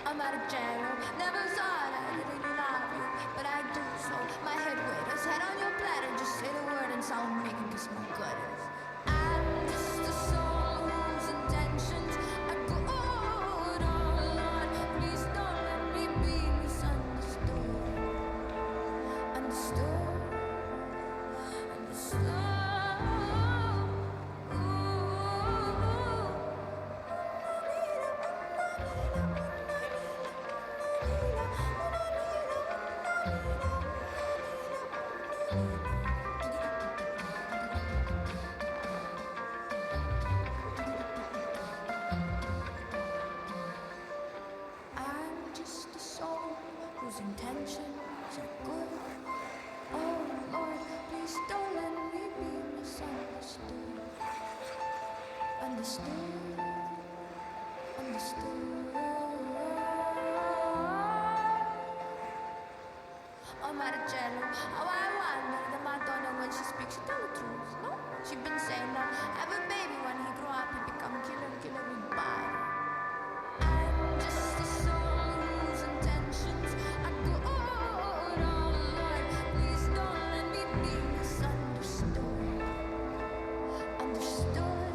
I'm out of jail. Never thought I really love you, but I do so. My head waiters, head on your platter. Just say the word and sound make and kiss my gutters. I'm just a soul whose intentions are good. Oh Lord, please don't let me be misunderstood. Understood. Understood. I'm just a soul whose intentions are good. Oh Lord, please don't let me be misunderstood. Understood. Understood. Oh Marcello, how I wonder the Madonna when she speaks, she tell the truth, no? She been saying that have a baby when he grow up he become killer everybody. I'm just a soul whose intentions are good. Oh Lord, please don't let me be misunderstood. Understood.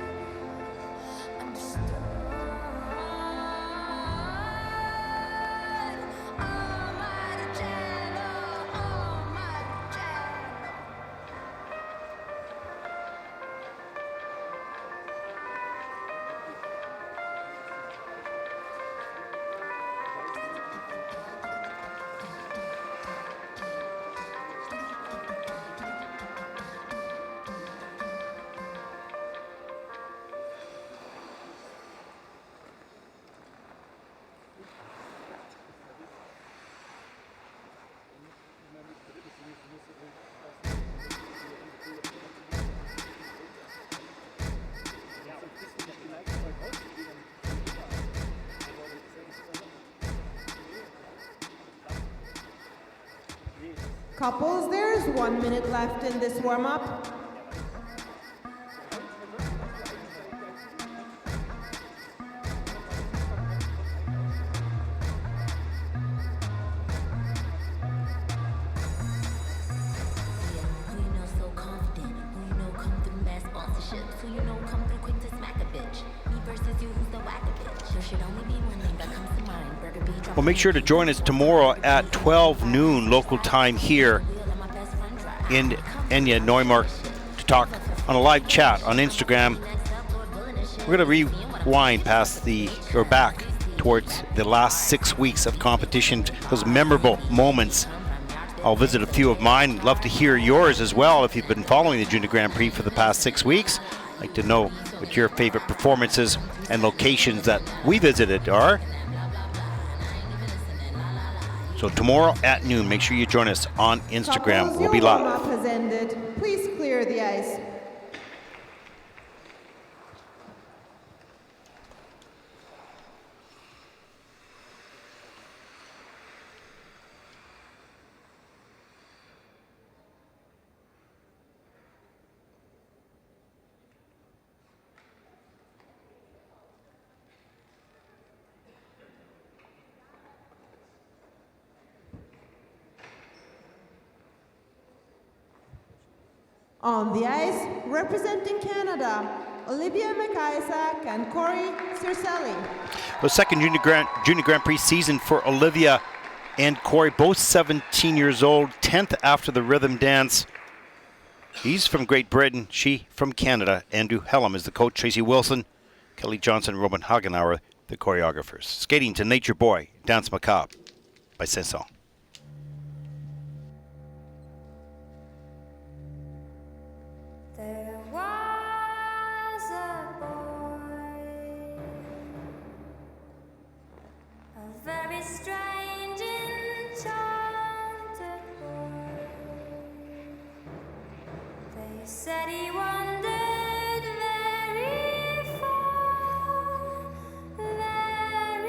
Couples, there's 1 minute left in this warm-up. Well, make sure to join us tomorrow at 12 noon local time here in Egna-Neumarkt to talk on a live chat on Instagram. We're going to rewind back towards the last 6 weeks of competition, those memorable moments. I'll visit a few of mine. Love to hear yours as well if you've been following the Junior Grand Prix for the past 6 weeks. I'd like to know what your favorite performances and locations that we visited are. So tomorrow at noon, make sure you join us on Instagram. Couples, We'll be your warm-up live. has ended. Please clear the ice. On the ice, representing Canada, Olivia McIsaac and Corey Circelli. The second Junior Grand Prix season for Olivia and Corey, both 17 years old, 10th after the rhythm dance. He's from Great Britain, she from Canada. Andrew Hellam is the coach, Tracy Wilson, Kelly Johnson, Robin Hagenauer, the choreographers. Skating to Nature Boy, Danse Macabre by Saint-Saëns. There was a boy, a very strange, enchanted boy. They said he wandered very far, over land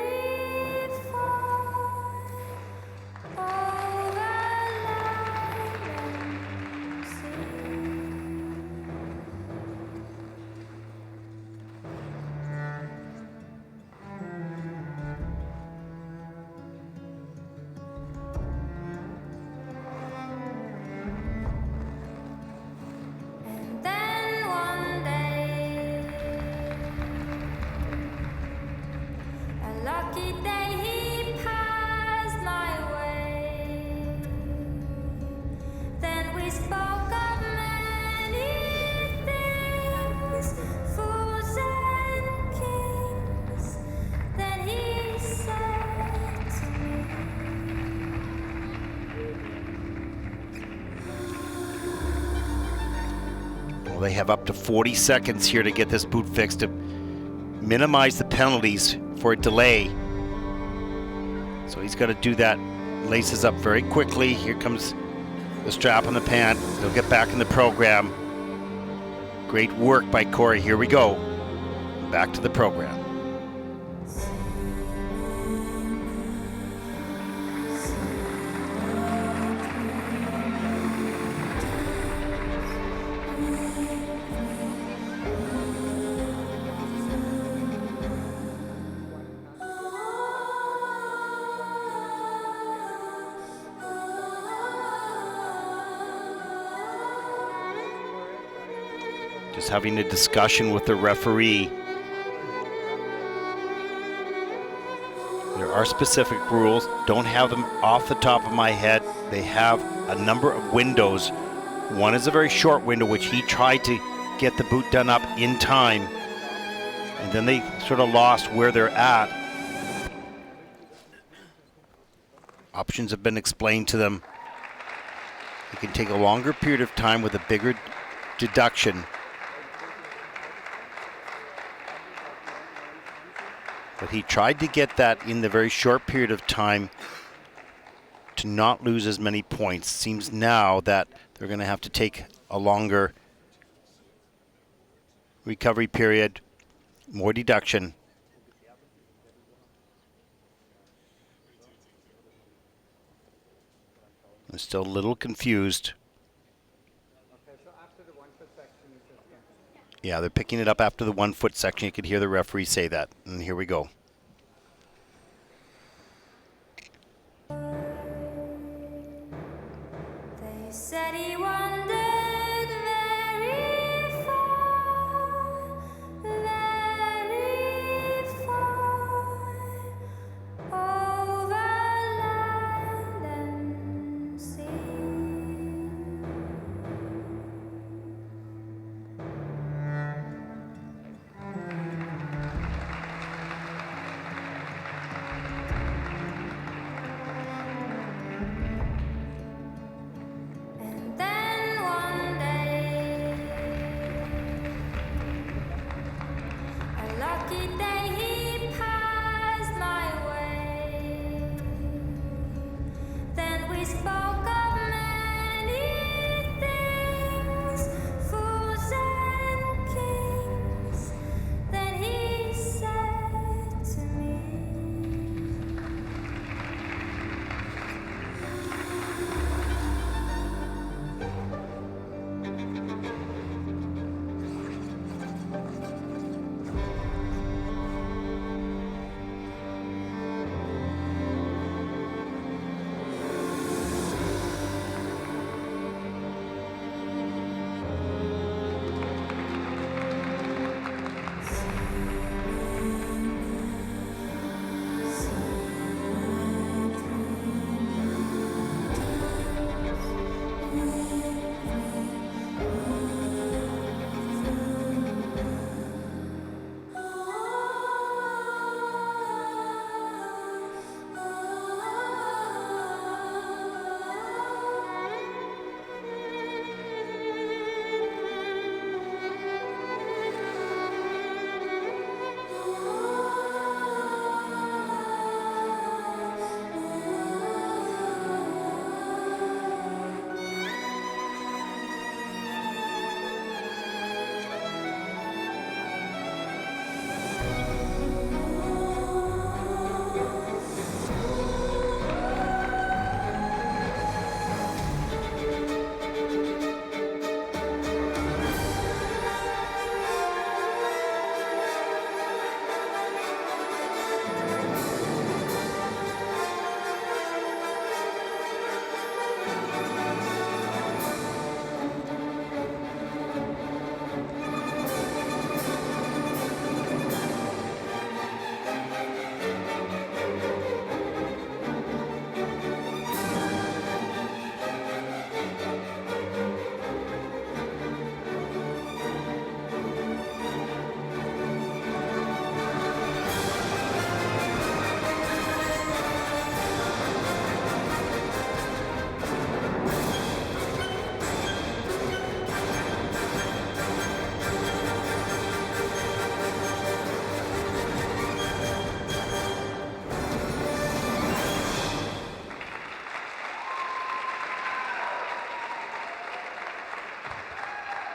and sea. And then one day, a lucky day, he passed my way. Then we spoke of many things, fools and kings. Then he said to me, Well, they have up to 40 seconds here to get this boot fixed to minimize the penalties for a delay. So he's got to do that. Laces up very quickly. Here comes the strap on the pant. They'll get back in the program. Great work by Corey. Here we go. Back to the program. Just having a discussion with the referee. There are specific rules. Don't have them off the top of my head. They have a number of windows. One is a very short window, which he tried to get the boot done up in time. And then they sort of lost where they're at. Options have been explained to them. It can take a longer period of time with a bigger deduction. But he tried to get that in the very short period of time to not lose as many points. Seems now that they're going to have to take a longer recovery period, more deduction. I'm still a little confused. Okay, so after the 1 foot section, you just can't. Yeah, they're picking it up after the 1 foot section. You could hear the referee say that. And here we go. They said he wandered very far, over land and sea. And then one day, a lucky day, he passed my way. Then we spoke of many things, fools and kings. Then he said to me,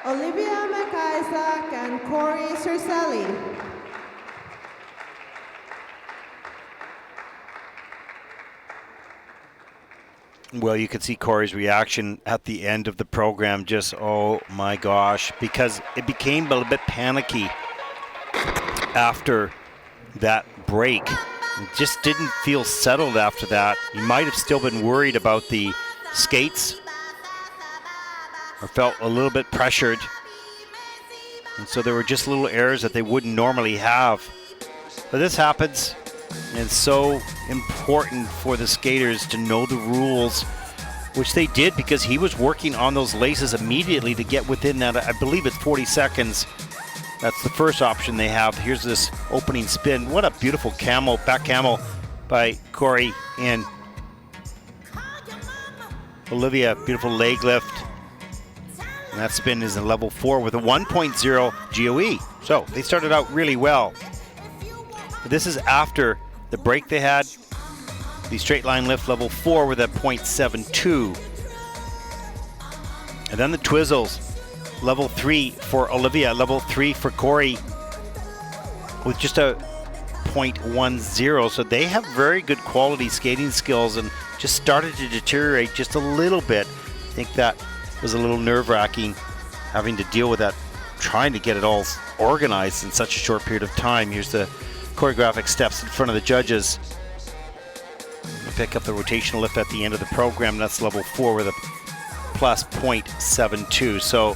Olivia Mykyta and Corey Cercelli. Well, you could see Corey's reaction at the end of the program, just, oh my gosh, because it became a little bit panicky after that break. It just didn't feel settled after that. You might have still been worried about the skates or felt a little bit pressured. And so there were just little errors that they wouldn't normally have. But this happens. And it's so important for the skaters to know the rules, which they did because he was working on those laces immediately to get within that. I believe it's 40 seconds. That's the first option they have. Here's this opening spin. What a beautiful camo, back camo by Corey and Olivia. Beautiful leg lift. And that spin is a level 4 with a 1.0 GOE. So they started out really well. But this is after the break they had. The straight line lift level 4 with a 0.72. And then the twizzles. Level 3 for Olivia, level 3 for Corey with just a 0.10. So they have very good quality skating skills, and just started to deteriorate just a little bit. I think that was a little nerve-wracking, having to deal with that, trying to get it all organized in such a short period of time. Here's the choreographic steps in front of the judges. They pick up the rotational lift at the end of the program. That's level 4 with a plus 0.72. So,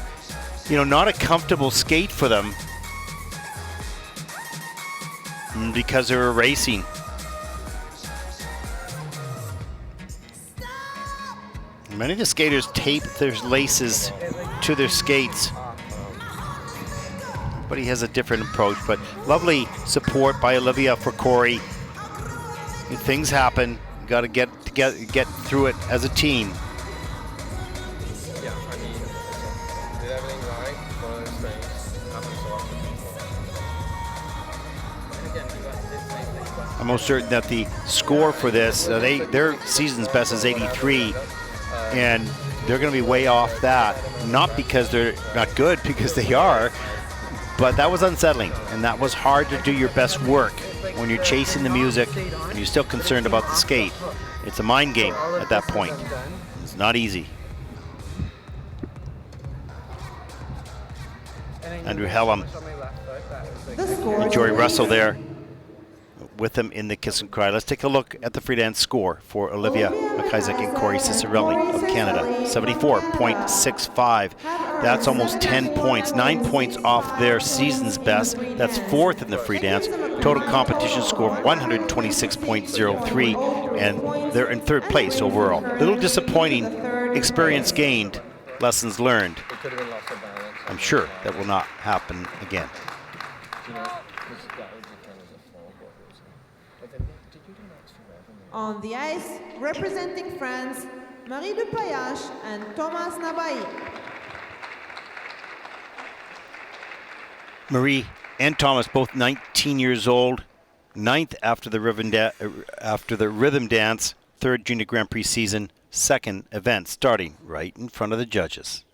you know, not a comfortable skate for them because they were racing. Many of the skaters tape their laces to their skates. Everybody has a different approach, but lovely support by Olivia for Corey. Things happen. You got to get through it as a team. Yeah, I mean, did everything right. One of those things happens so often. And again, you got this. I'm most certain that the score for this, their season's best is 83, and they're going to be way off that. Not because they're not good, because they are, but that was unsettling, and that was hard to do your best work when you're chasing the music and you're still concerned about the skate. It's a mind game at that point. It's not easy. Andrew Hellam and Jory Russell there with them in the kiss and cry. Let's take a look at the free dance score for Olivia McIsaac and Corey Cicerelli of Canada. 74.65. That's almost 10 points. 9 points off their season's best. That's 4th in the free dance. Total competition score of 126.03, and they're in 3rd place overall. Little disappointing. Experience gained, lessons learned. I'm sure that will not happen again. On the ice, representing France, Marie Dupayache and Thomas Nabai. Marie and Thomas, both 19 years old, 9th after the rhythm dance, 3rd Junior Grand Prix season, 2nd event starting right in front of the judges.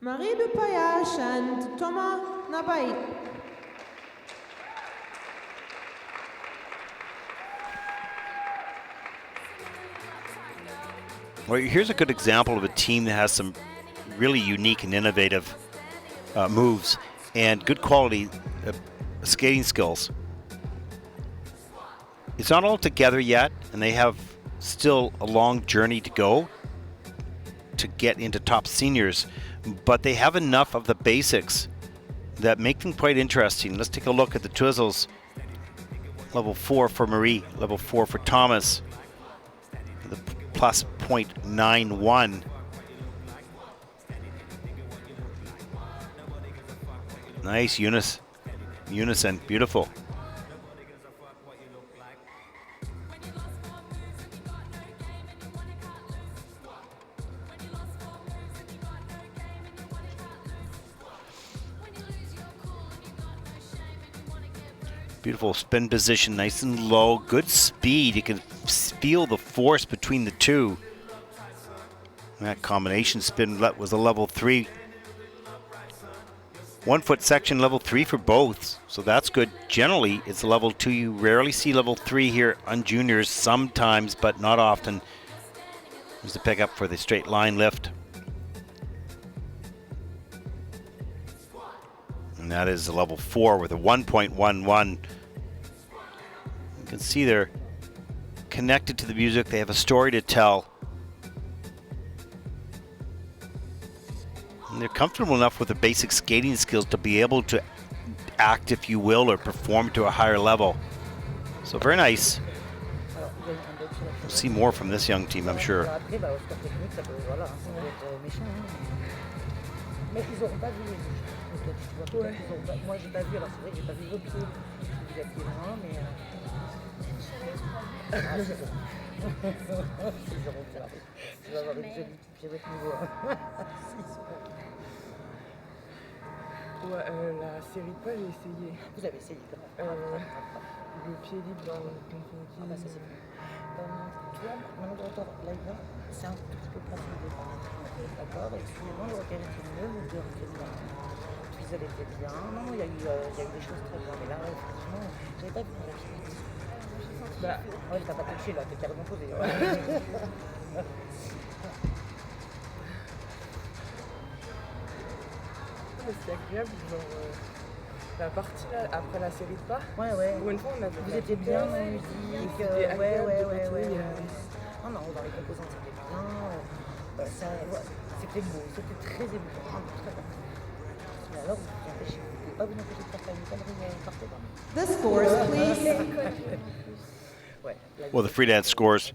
Marie Dupayash and Thomas Nabai. Well, here's a good example of a team that has some really unique and innovative moves and good quality skating skills. It's not all together yet, and they have still a long journey to go to get into top seniors, but they have enough of the basics that make them quite interesting. Let's take a look at the Twizzles. Level 4 for Marie, level 4 for Thomas. The plus 0.91. Nice unison, beautiful. Beautiful spin position, nice and low, good speed. You can feel the force between the two. And that combination spin was a level 3. 1 foot section, level 3 for both, so that's good. Generally, it's a level 2. You rarely see level 3 here on juniors, sometimes, but not often. There's the pickup for the straight line lift. And that is a level 4 with a 1.11. You can see they're connected to the music. They have a story to tell. And they're comfortable enough with the basic skating skills to be able to act, if you will, or perform to a higher level. So very nice. We'll see more from this young team, I'm sure. Ouais. Moi j'ai pas vu, alors c'est vrai que j'ai pas vu vos pieds. Vous êtes loin, mais. Ah, c'est bon. C'est zéro carré. Tu vas avoir une jolie petite pied à votre niveau. Ouais, la série de pas, j'ai essayé. Vous avez essayé le pied libre dans le confondis. Ah bah ça c'est bon. Tu vois, maintenant de retour là, c'est un tout petit peu placé au départ. D'accord, et puis moi le repère était mieux, le deux était bien. Puis elle était bien. Non, il y a eu des choses très bien. Mais là, effectivement, j'avais pas vu la fille. Bah, ouais, t'as pas touché là, t'es carrément posé. C'est agréable, genre la partie là, après la série de pas. Ouais, ouais. Pour une fois, on a vous étiez bien en musique. Ouais. Non, dans les composantes, c'était bien. C'était beau, c'était très émouvant, très bien. Mais alors, vous pouvez pas vous empêcher de faire ça une connerie partout. The scores, please. Well, the free dance scores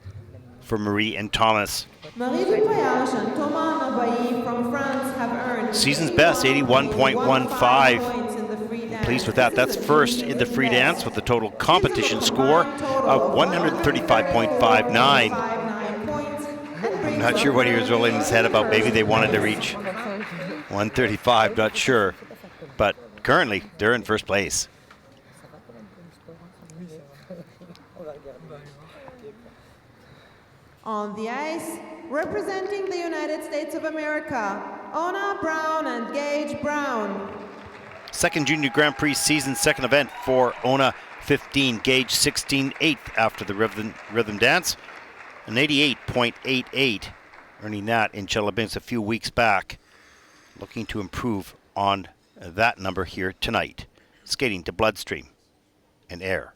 for Marie and Thomas. Marie Dupayash and Thomas Nabai from France have earned Season's best, 81.15. Pleased with that. That's first in the free dance with the total competition score of 135.59. I'm not sure what he was rolling in his head about. Maybe they wanted to reach 135, not sure. But currently, they're in first place. On the ice, representing the United States of America, Ona Brown and Gage Brown. Second Junior Grand Prix season, second event for Ona 15, Gage 16, 8th after the rhythm dance. An 88.88, earning that in Chelyabinsk a few weeks back. Looking to improve on that number here tonight. Skating to Bloodstream and Air.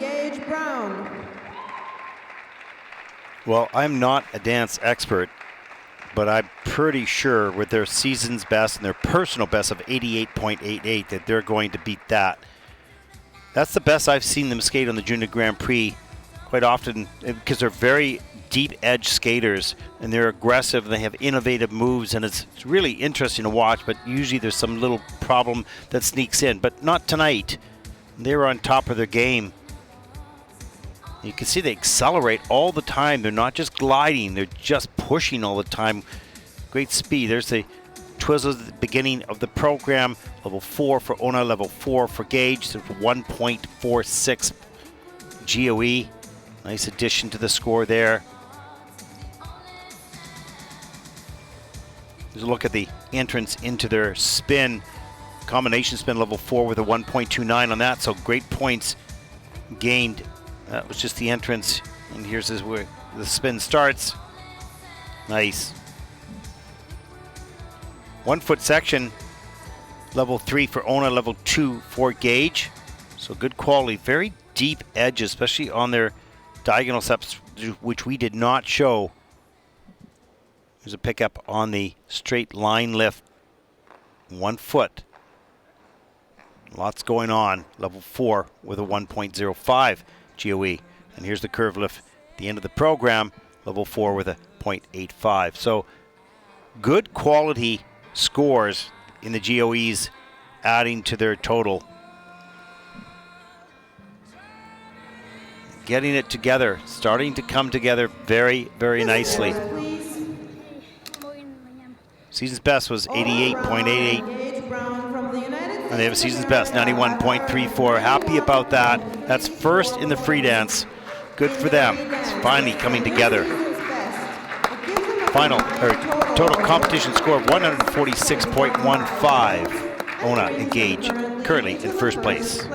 Gage Brown. Well, I'm not a dance expert, but I'm pretty sure with their season's best and their personal best of 88.88 that they're going to beat that. That's the best I've seen them skate on the Junior Grand Prix quite often, because they're very deep edge skaters and they're aggressive and they have innovative moves, and it's really interesting to watch, but usually there's some little problem that sneaks in, but not tonight. They're on top of their game. You can see they accelerate all the time. They're not just gliding, they're just pushing all the time. Great speed. There's the twizzles at the beginning of the program. Level 4 for Ona, level 4 for Gage. So 1.46 GOE. Nice addition to the score there. There's a look at the entrance into their spin. Combination spin level 4 with a 1.29 on that. So great points gained. That was just the entrance. And here's where the spin starts. Nice. 1 foot section. Level 3 for Ona, level 2 for Gage. So good quality. Very deep edges, especially on their diagonal steps, which we did not show. There's a pickup on the straight line lift. 1 foot. Lots going on. Level 4 with a 1.05 GOE. And here's the curve lift at the end of the program. Level 4 with a 0.85. So good quality scores in the GOEs, adding to their total. Getting it together, starting to come together very, very nicely. Season's best was 88.88. And they have a season's best, 91.34. Happy about that. That's first in the free dance. Good for them. It's finally coming together. Total competition score of 146.15. Ona and Gage currently in first place.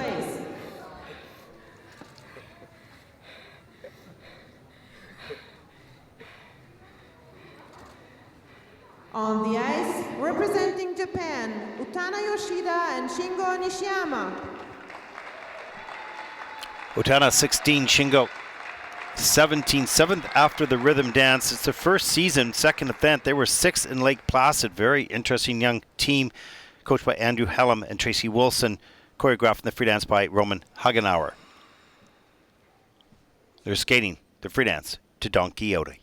On the ice, representing Japan, Utana Yoshida and Shingo Nishiyama. Utana 16, Shingo 17, 7th after the rhythm dance. It's their first season, second event. They were 6th in Lake Placid. Very interesting young team, coached by Andrew Hellam and Tracy Wilson, choreographed in the free dance by Roman Hagenauer. They're skating the free dance to Don Quixote.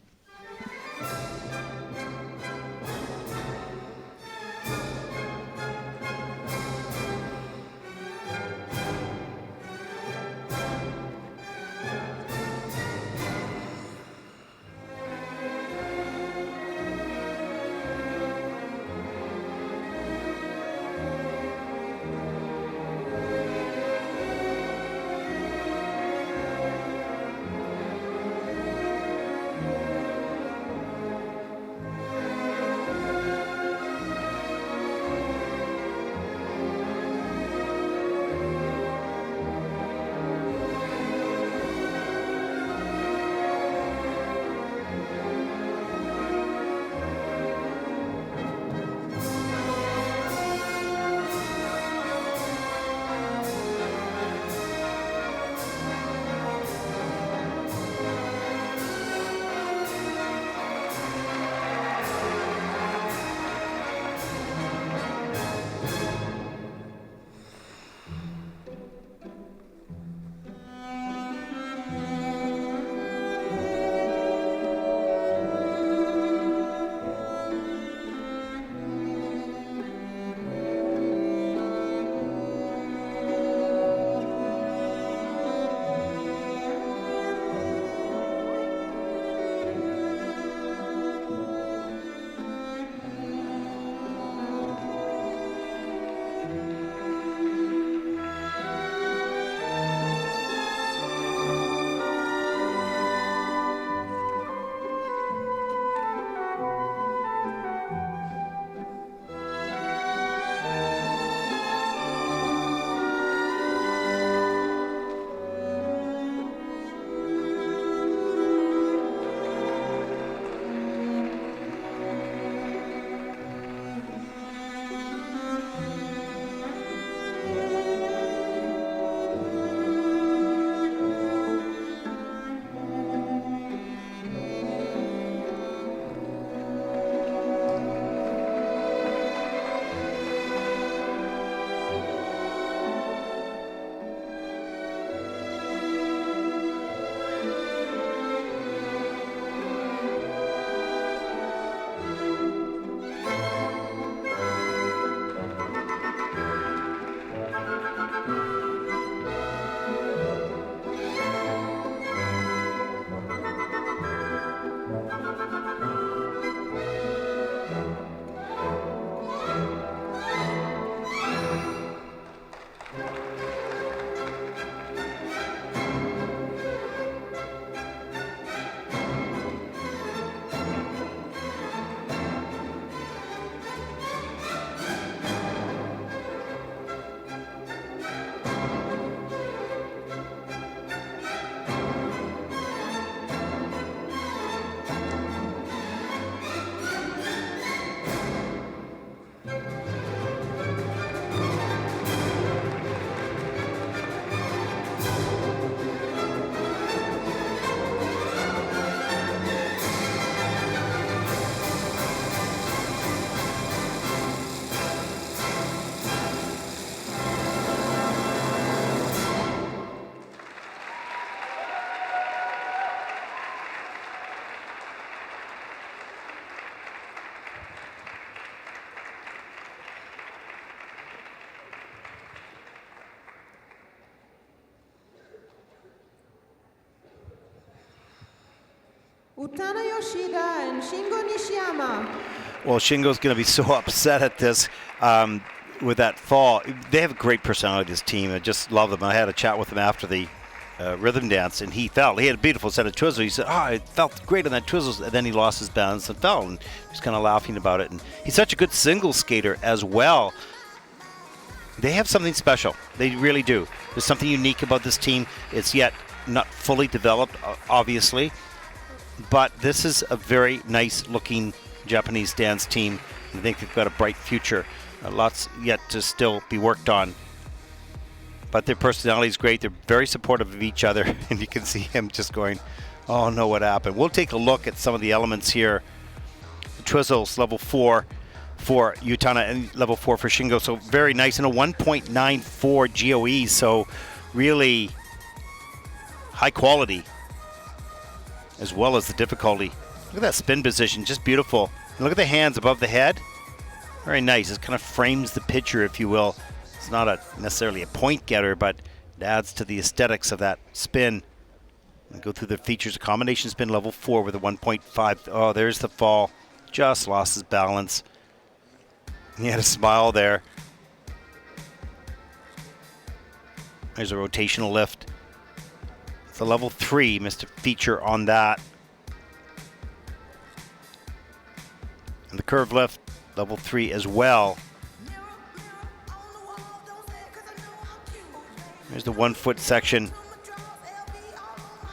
Utana Yoshida and Shingo Nishiyama. Well, Shingo's going to be so upset at this with that fall. They have a great personality, this team. I just love them. I had a chat with him after the rhythm dance, and he fell. He had a beautiful set of twizzles. He said, I felt great on that twizzles, and then he lost his balance and fell, and he was kind of laughing about it. And he's such a good single skater as well. They have something special. They really do. There's something unique about this team. It's yet not fully developed, obviously, but this is a very nice-looking Japanese dance team. I think they've got a bright future. Lots yet to still be worked on. But their personality is great. They're very supportive of each other, and you can see him just going, oh no, what happened? We'll take a look at some of the elements here. The twizzles, level 4 for Utana and level 4 for Shingo. So very nice, and a 1.94 GOE, so really high quality as well as the difficulty. Look at that spin position, just beautiful. And look at the hands above the head. Very nice. It kind of frames the picture, if you will. It's not necessarily a point getter, but it adds to the aesthetics of that spin. And go through the features. A combination spin level 4 with a 1.5. Oh, there's the fall. Just lost his balance. He had a smile there. There's a rotational lift. It's a level 3. Missed a feature on that. And the curve lift, level 3 as well. There's the 1 foot section.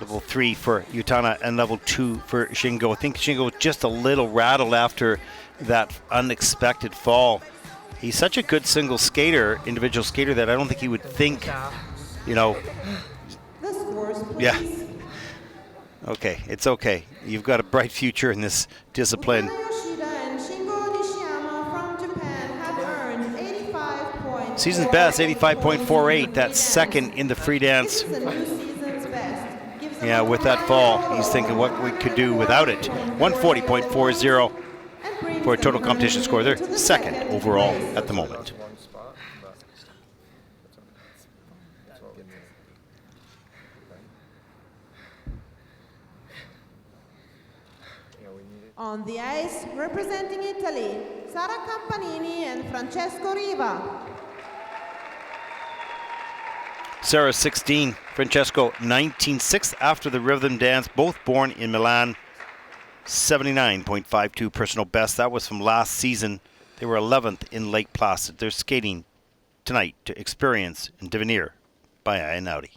Level 3 for Utana and level 2 for Shingo. I think Shingo was just a little rattled after that unexpected fall. He's such a good single skater, individual skater, that I don't think he would think, you know. The scores, please. Yeah. Okay, it's okay. You've got a bright future in this discipline. Utana Yoshida and Shingo Nishiyama from Japan have earned 85.48. Season's best, 85.48. That's second in the free dance. This is a new season's best. Gives them Yeah, a with that fall, he's thinking what we could do without it. 140.40 for a total competition score. They're second overall at the moment. On the ice, representing Italy, Sara Campanini and Francesco Riva. Sarah 16, Francesco 19, sixth after the rhythm dance, both born in Milan. 79.52 personal best. That was from last season. They were 11th in Lake Placid. They're skating tonight to Experience in Divenir by Einaudi.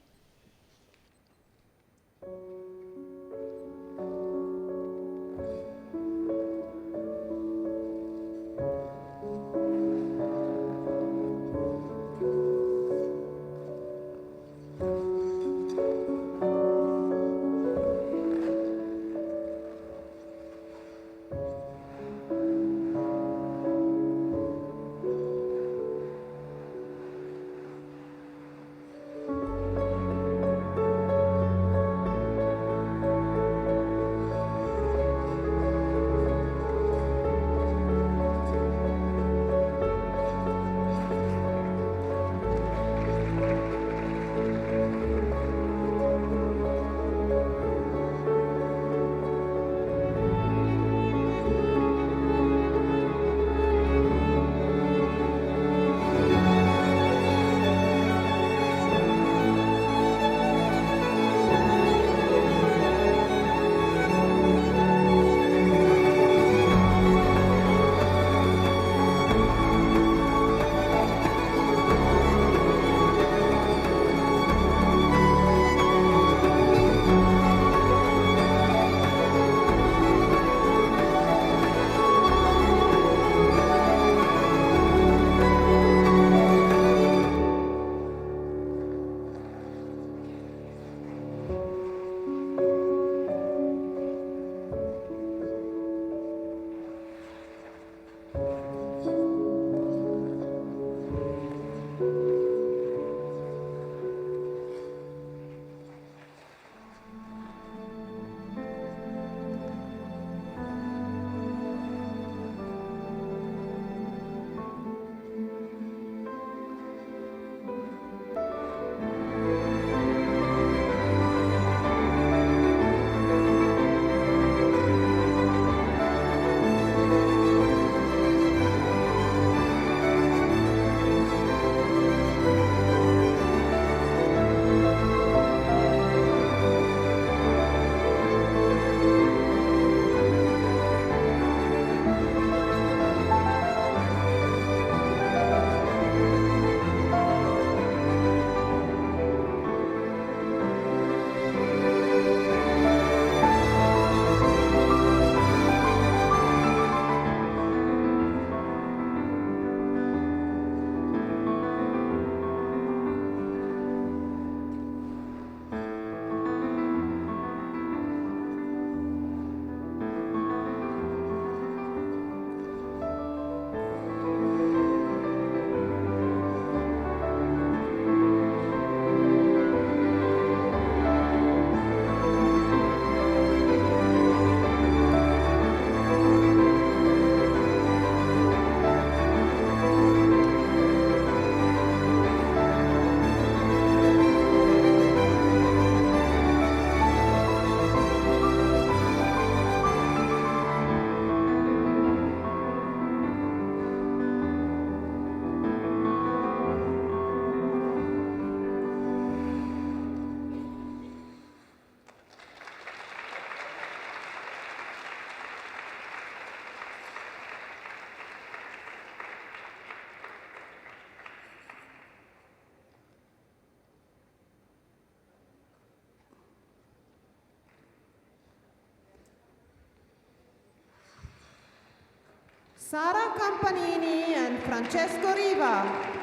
Sara Campanini and Francesco Riva.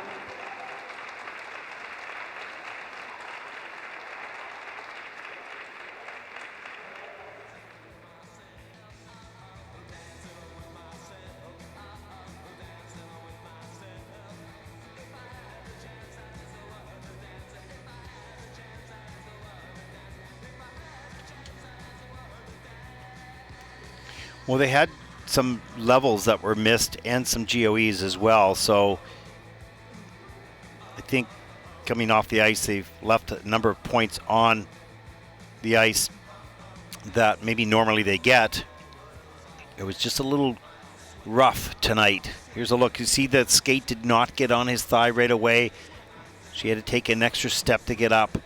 Well, they had some levels that were missed and some GOEs as well. So I think coming off the ice, they've left a number of points on the ice that maybe normally they get. It was just a little rough tonight. Here's a look. You see that skate did not get on his thigh right away. She had to take an extra step to get up.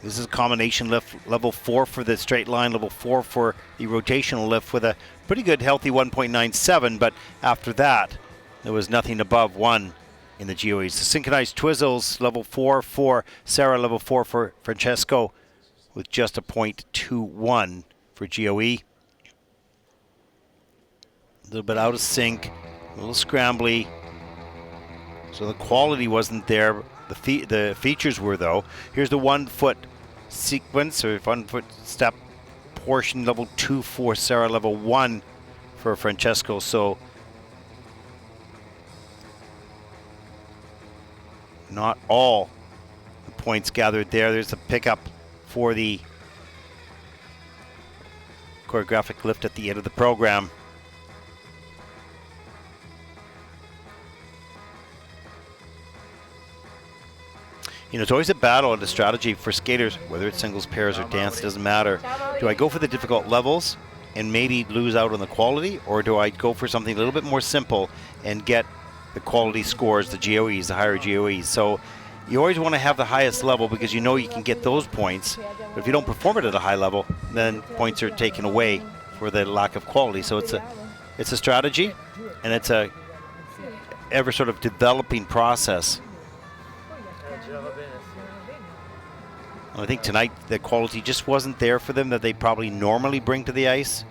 This is a combination lift, level 4 for the straight line, level 4 for the rotational lift with a pretty good healthy 1.97, but after that, there was nothing above 1 in the GOEs. The synchronized twizzles, level 4 for Sarah, level 4 for Francesco, with just a 0.21 for GOE. A little bit out of sync, a little scrambly, so the quality wasn't there. The features were, though. Here's the 1 foot sequence, or 1 foot step portion, level 2 for Sarah, level 1 for Francesco. So not all the points gathered there. There's a pickup for the choreographic lift at the end of the program. You know, it's always a battle and a strategy for skaters, whether it's singles, pairs, or dance, it doesn't matter. Do I go for the difficult levels and maybe lose out on the quality, or do I go for something a little bit more simple and get the quality scores, the GOEs, the higher GOEs? So you always want to have the highest level because you know you can get those points, but if you don't perform it at a high level, then points are taken away for the lack of quality. So it's a strategy, and it's a ever sort of developing process. I think tonight the quality just wasn't there for them that they probably normally bring to the ice.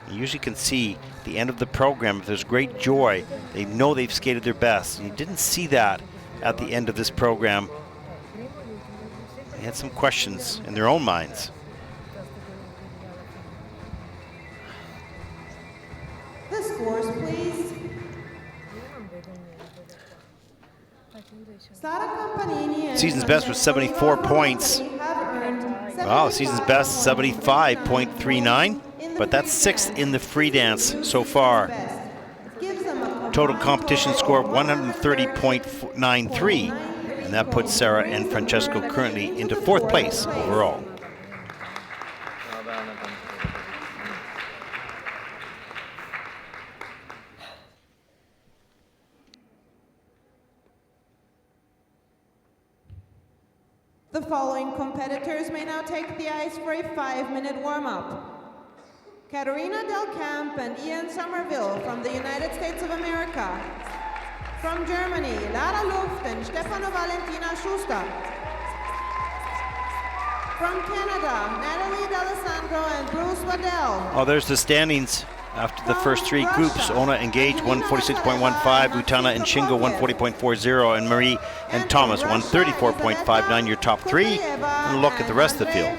You usually can see the end of the program, if there's great joy, they know they've skated their best. And you didn't see that at the end of this program. They had some questions in their own minds. The scores, please. Season's best was 74 points. Wow, season's best 75.39, but that's 6th in the free dance so far. Total competition score 130.93, and that puts Sarah and Francesco currently into 4th place overall. The following competitors may now take the ice for a 5-minute warm-up. Katerina Del Camp and Ian Somerville from the United States of America. From Germany, Lara Luft and Stefano Valentina Schuster. From Canada, Natalie D'Alessandro and Bruce Waddell. Oh, there's the standings after the first 3 groups. Ona Engage 146.15, Utana and Shingo 140.40, and Marie and Thomas 134.59. Your top 3, and look at the rest of the field.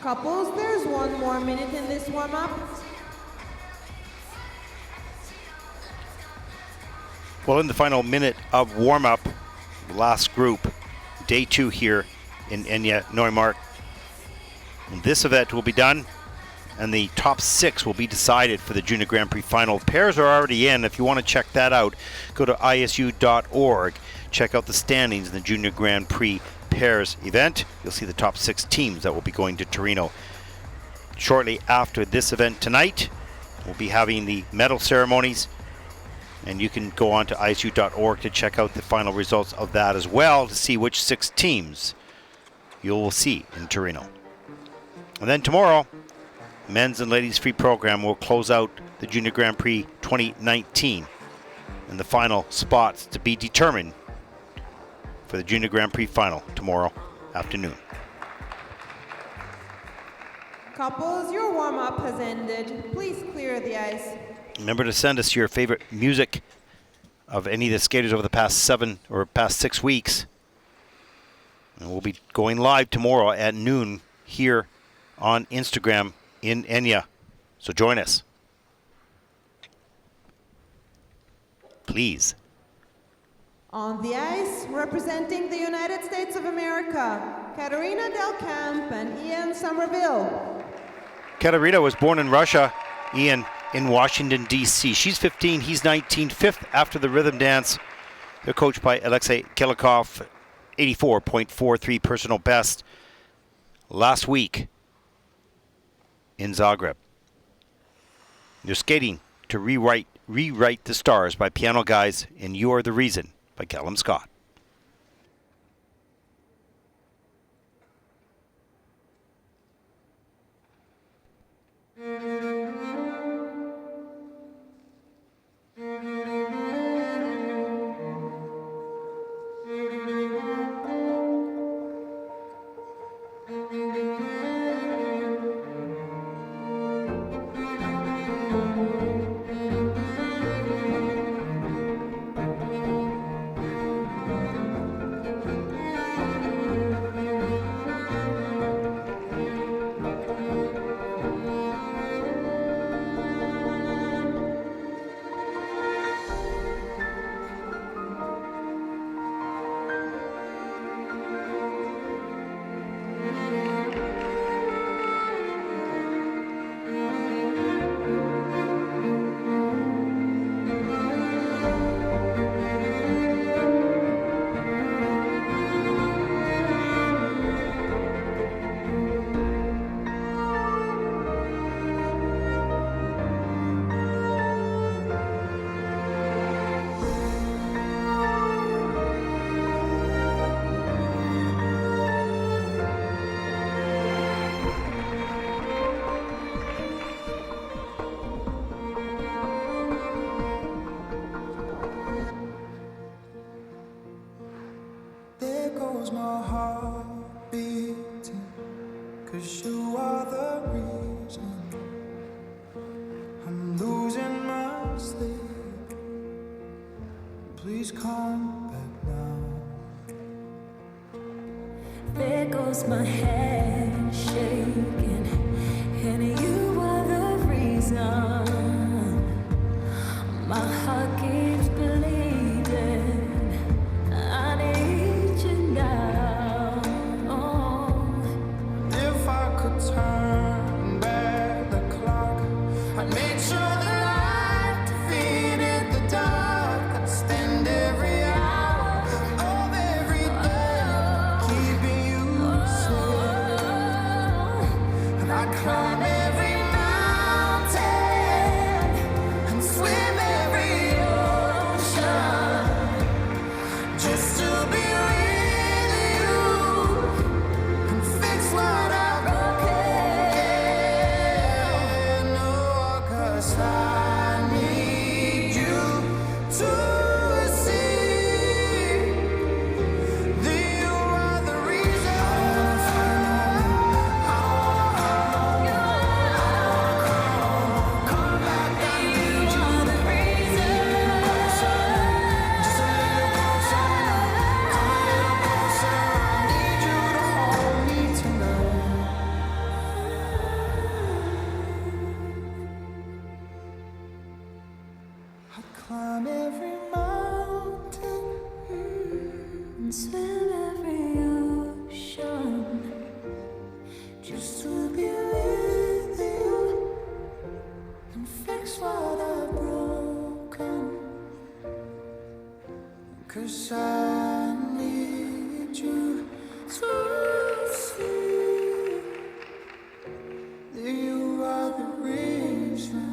Couples, there's 1 more minute in this warm-up. Well, in the final minute of warm-up, last group, day 2 here in Egna-Neumarkt. This event will be done, and the top 6 will be decided for the Junior Grand Prix final. Pairs are already in. If you want to check that out, go to isu.org. Check out the standings in the Junior Grand Prix pairs event. You'll see the top 6 teams that will be going to Torino. Shortly after this event tonight, we'll be having the medal ceremonies, and you can go on to isu.org to check out the final results of that as well to see which 6 teams you will see in Torino. And then tomorrow, men's and ladies free program will close out the Junior Grand Prix 2019, and the final spots to be determined for the Junior Grand Prix final tomorrow afternoon. Couples, your warm-up has ended. Please clear the ice. Remember to send us your favorite music of any of the skaters over the past 6 weeks. And we'll be going live tomorrow at noon here on Instagram in Egna. So join us. Please. On the ice, representing the United States of America, Katerina Del Camp and Ian Somerville. Katerina was born in Russia, Ian in Washington, D.C. She's 15, he's 19, 5th after the rhythm dance. They're coached by Aleksei Kelikov, 84.43 personal best last week in Zagreb. They're skating to Rewrite the Stars by Piano Guys and You Are the Reason by Callum Scott. Climb every mountain and swim every 'cause I need you to see that you are the reason.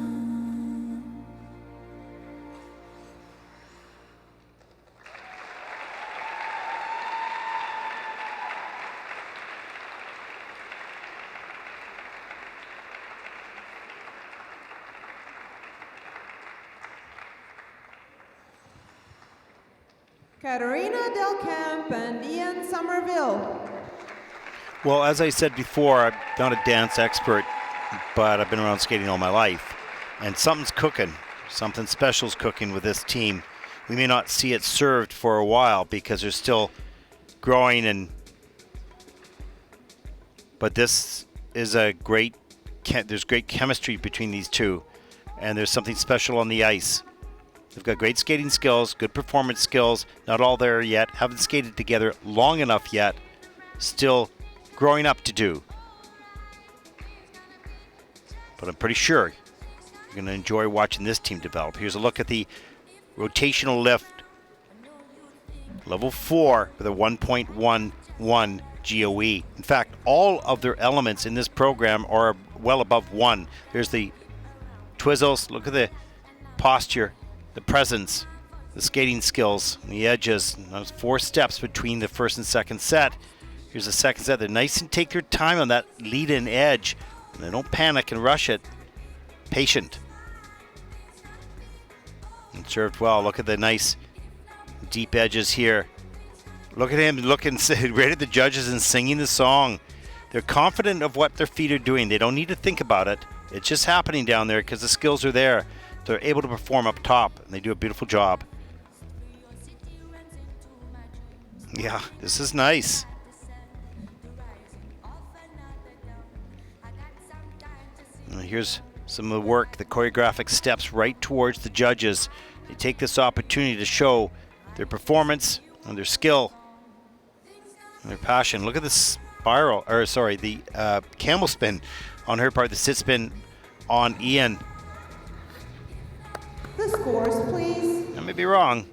Katerina Del Camp and Ian Somerville. Well, as I said before, I'm not a dance expert, but I've been around skating all my life. And something's cooking. Something special's cooking with this team. We may not see it served for a while because they're still growing, but this is a great, there's great chemistry between these two, and there's something special on the ice. They've got great skating skills, good performance skills, not all there yet, haven't skated together long enough yet, still growing up to do. But I'm pretty sure you're going to enjoy watching this team develop. Here's a look at the rotational lift. Level 4 with a 1.11 GOE. In fact, all of their elements in this program are well above 1. There's the twizzles, look at the posture, the presence, the skating skills, the edges. There's 4 steps between the first and second set. Here's the second set. They're nice and take their time on that lead-in edge. And they don't panic and rush it. Patient. And served well. Look at the nice deep edges here. Look at him looking right at the judges and singing the song. They're confident of what their feet are doing. They don't need to think about it. It's just happening down there because the skills are there. They're able to perform up top, and they do a beautiful job. Yeah, this is nice. And here's some of the work, the choreographic steps right towards the judges. They take this opportunity to show their performance and their skill and their passion. Look at the spiral, or sorry, the camel spin on her part, the sit spin on Ian. The scores, please. I may be wrong,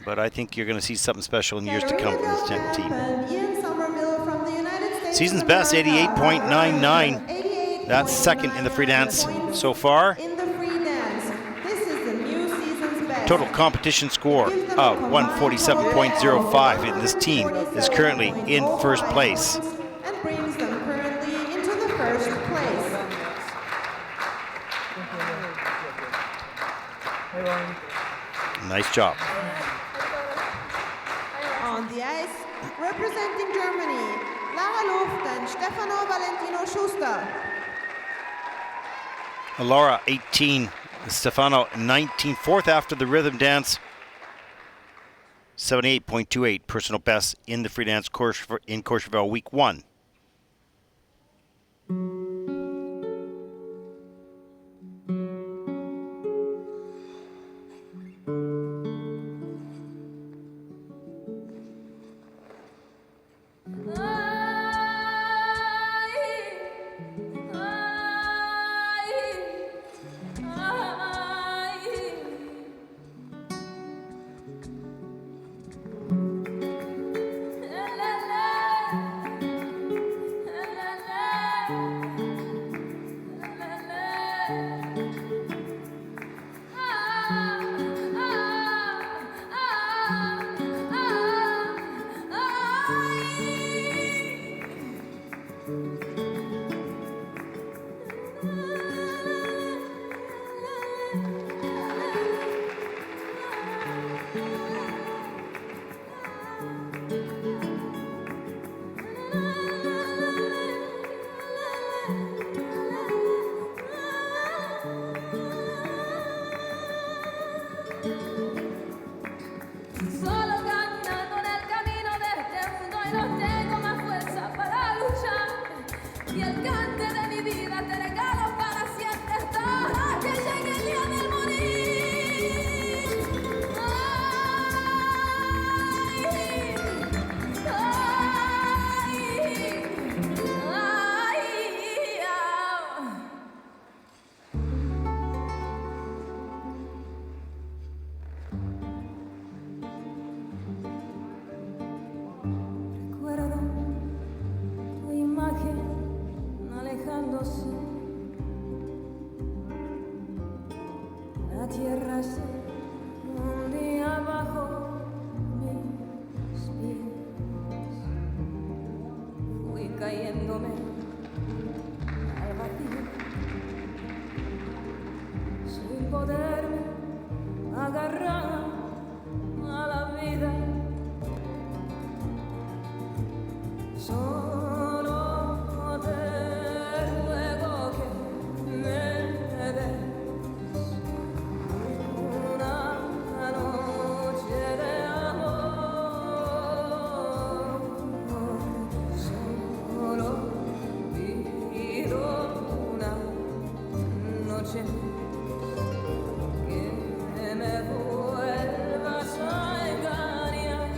but I think you're going to see something special in years to come from this team. Ian Somerville from the United States. Season's best, 88.99. That's second in the free dance so far. In the free dance, this is the new season's best. Total competition score of 147.05, and this team is currently in first place. And brings them currently into the first place. Nice job. On the ice, representing Germany, Lara Luft and Stefano Valentino Schuster. Laura, 18. Stefano, 19. Fourth after the rhythm dance. 78.28 personal best in the free dance course in Courchevel week 1. tierra se hundía bajo mis pies. Fui cayéndome al vacío sin poderme agarrar a la vida. Solo te ruego que me des una noche de amor. Solo pido una noche que me vuelvas a engañar.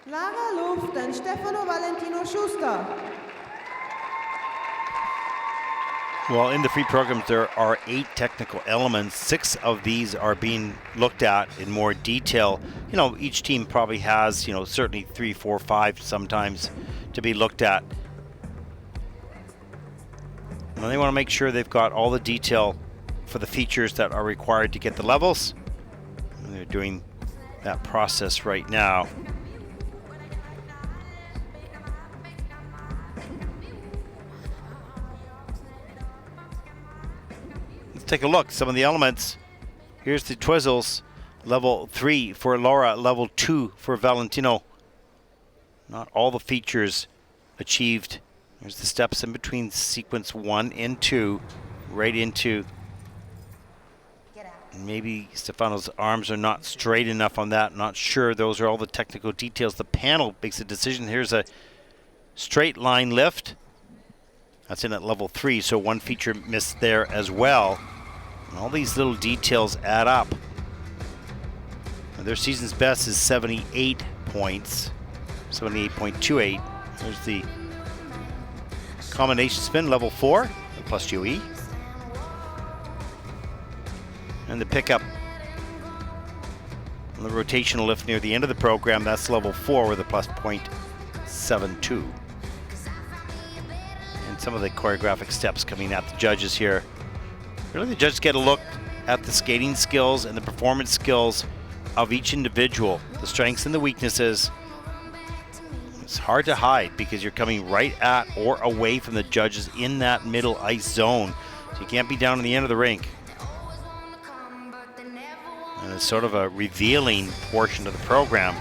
Lager Luft and Stefano Valentino Schuster. Well, in the free programs, there are 8 technical elements. 6 of these are being looked at in more detail. You know, each team probably has, you know, certainly 3, 4, 5 sometimes to be looked at. And they want to make sure they've got all the detail for the features that are required to get the levels. And they're doing that process right now. Take a look, some of the elements. Here's the twizzles, level 3 for Laura, level 2 for Valentino. Not all the features achieved. There's the steps in between sequence 1 and 2, right into. Maybe Stefano's arms are not straight enough on that, not sure. Those are all the technical details. The panel makes a decision. Here's a straight line lift. That's in at level 3, so one feature missed there as well. And all these little details add up. And their season's best is 78 points, 78.28. There's the combination spin, level 4, plus GOE. And the pickup on the rotational lift near the end of the program, that's level 4 with a plus 0.72. And some of the choreographic steps coming at the judges here. Really, the judges get a look at the skating skills and the performance skills of each individual, the strengths and the weaknesses. It's hard to hide because you're coming right at or away from the judges in that middle ice zone. So you can't be down in the end of the rink. And it's sort of a revealing portion of the program.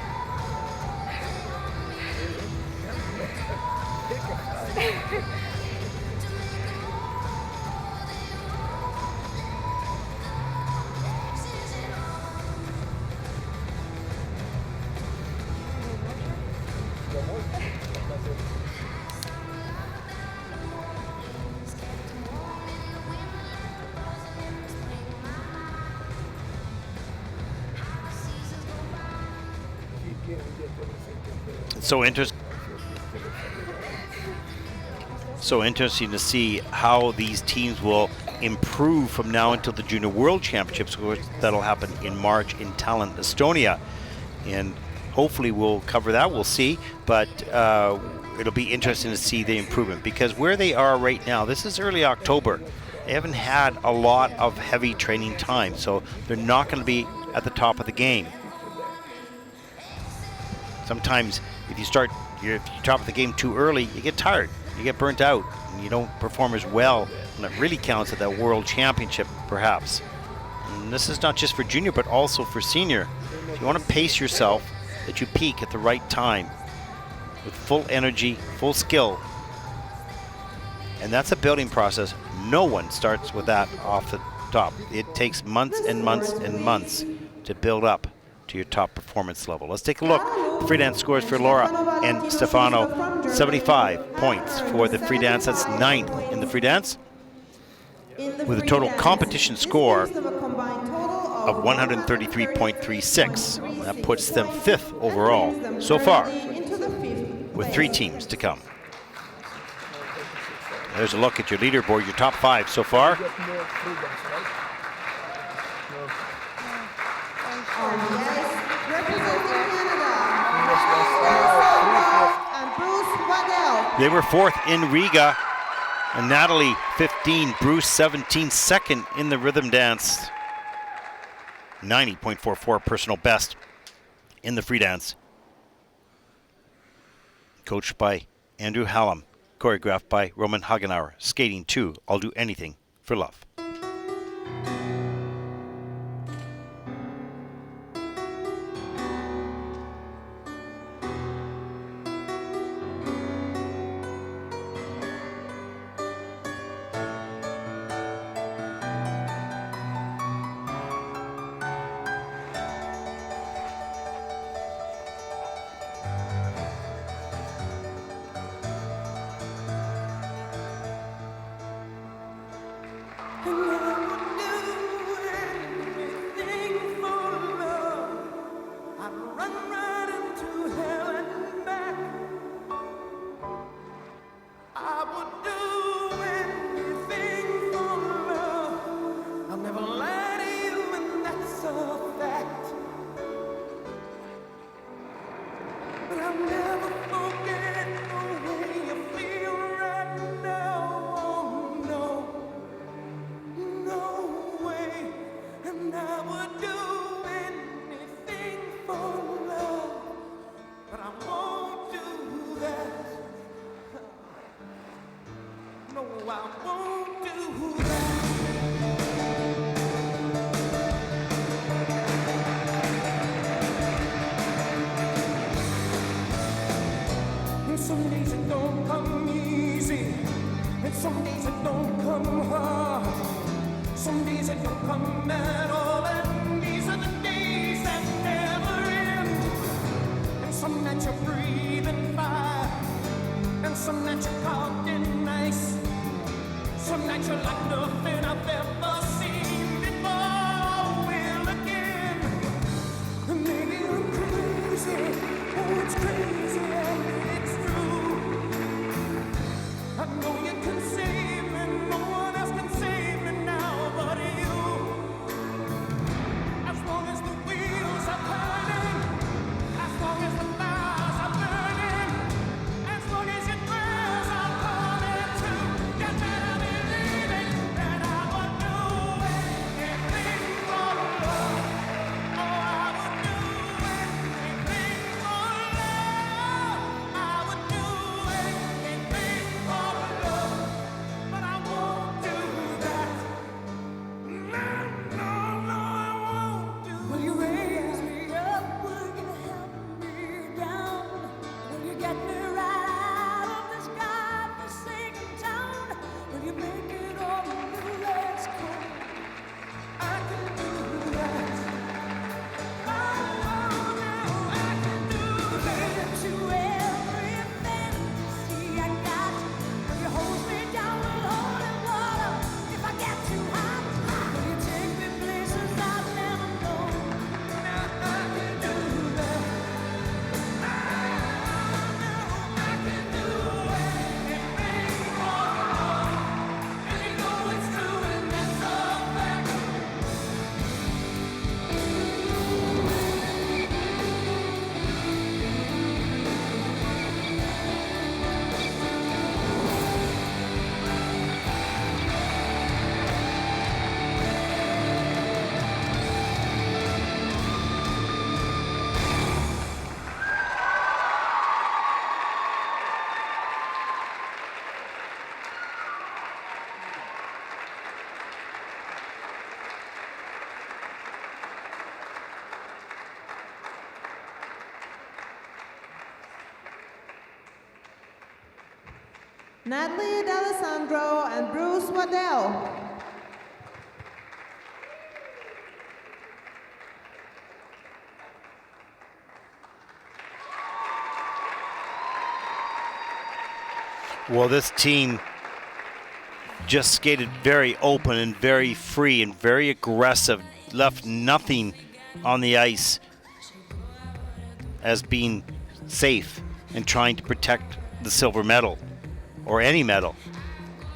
So interesting to see how these teams will improve from now until the Junior World Championships, which that'll happen in March in Tallinn, Estonia. And hopefully we'll cover that, we'll see. But it'll be interesting to see the improvement, because where they are right now, this is early October, they haven't had a lot of heavy training time, so they're not going to be at the top of the game. Sometimes if you're top of the game too early, you get tired, you get burnt out, and you don't perform as well when it really counts at that World Championship, perhaps. And this is not just for junior, but also for senior. If you want to pace yourself, that you peak at the right time with full energy, full skill. And that's a building process. No one starts with that off the top. It takes months and months and months to build up to your top performance level. Let's take a look. Free dance scores for Laura and Stefano. 75 points for the free dance. That's 9th in the free dance, with a total competition score of 133.36. That puts them 5th overall so far, with 3 teams to come. There's a look at your leaderboard, your top 5 so far. They were 4th in Riga, and Natalie 15, Bruce 17, 2nd in the rhythm dance. 90.44 personal best in the free dance. Coached by Andrew Hallam, choreographed by Roman Hagenauer. Skating 2, I'll Do Anything for Love. Natalie D'Alessandro and Bruce Waddell. Well, this team just skated very open and very free and very aggressive, left nothing on the ice as being safe and trying to protect the silver medal or any medal.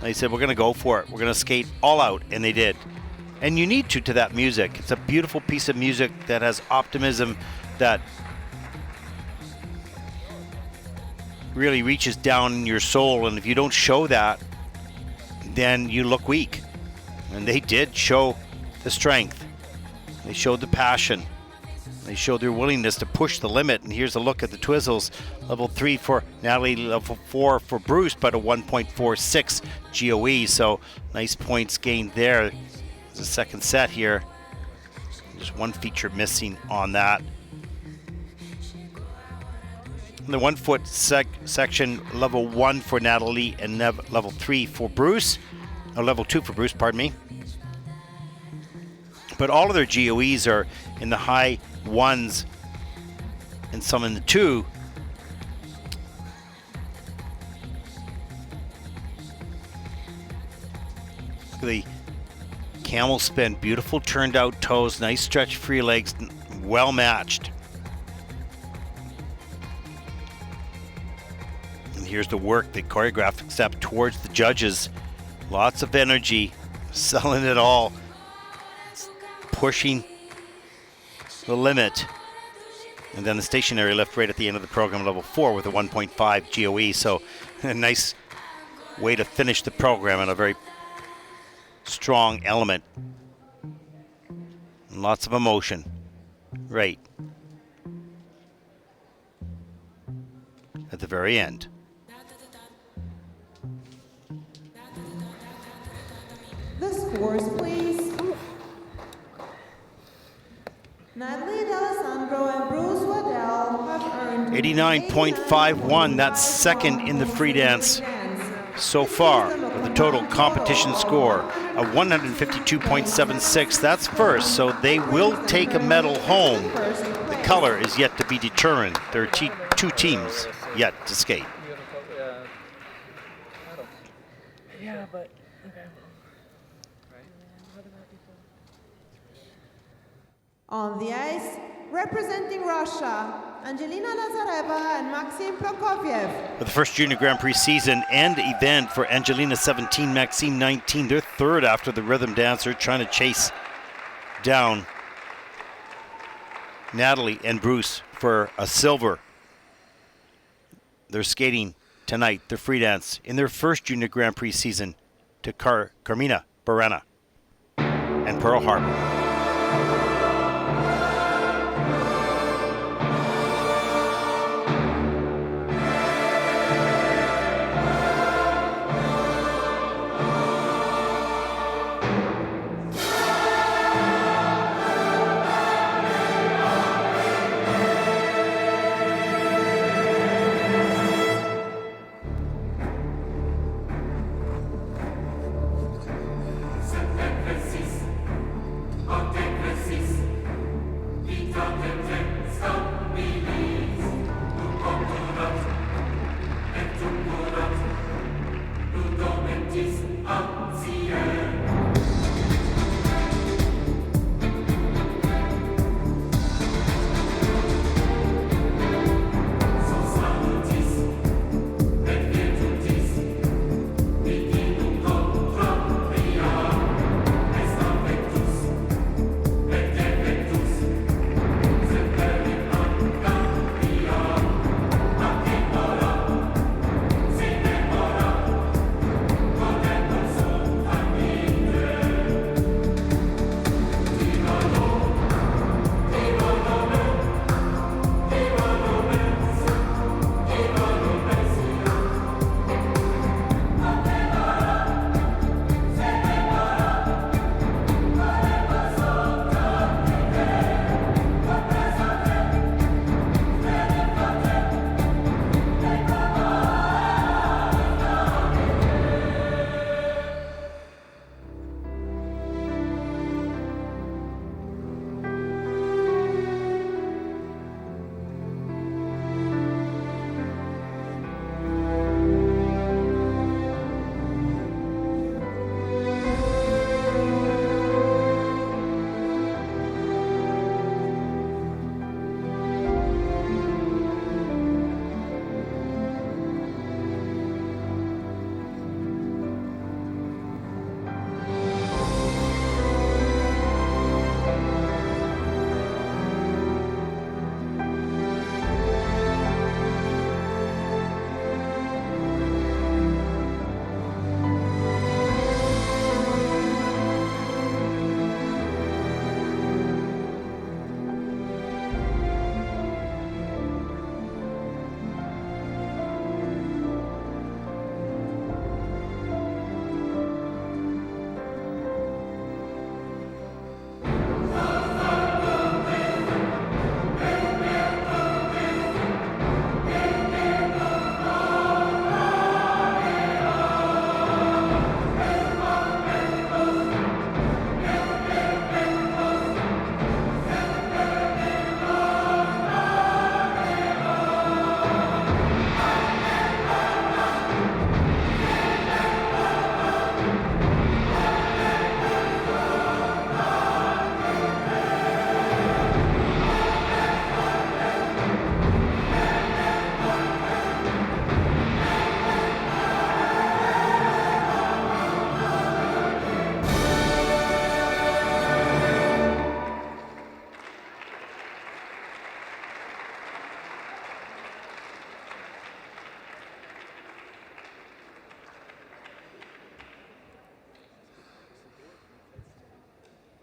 They said, we're going to go for it. We're going to skate all out, and they did. And you need to that music. It's a beautiful piece of music that has optimism, that really reaches down in your soul, and if you don't show that, then you look weak. And they did show the strength. They showed the passion. They showed their willingness to push the limit. And here's a look at the Twizzles. Level 3 for Natalie, level 4 for Bruce, but a 1.46 GOE. So nice points gained there. The second set here. Just one feature missing on that. In the 1 foot section, level 1 for Natalie and level 3 for Bruce. Or level 2 for Bruce, pardon me. But all of their GOEs are in the high 1s and some in the 2. Look at the camel spin, beautiful turned out toes, nice stretch free legs, well matched. And here's the work, the choreographic step towards the judges. Lots of energy, selling it all, pushing the limit. And then the stationary lift right at the end of the program, level 4 with a 1.5 GOE. So a nice way to finish the program and a very strong element. And lots of emotion. Right at the very end. The scores, please. Natalie D'Alessandro and Bruce Waddell have earned 89.51. That's second in the free dance so far with the total competition score of 152.76. That's first, so they will take a medal home. The color is yet to be determined. There are two teams yet to skate. Yeah, but okay. On the ice, representing Russia, Angelina Lazareva and Maxim Prokofiev. For the first Junior Grand Prix season and event for Angelina 17, Maxim 19. They're third after the rhythm dancer, trying to chase down Natalie and Bruce for a silver. They're skating tonight, their free dance, in their first Junior Grand Prix season to Carmina Burana and Pearl Harbor.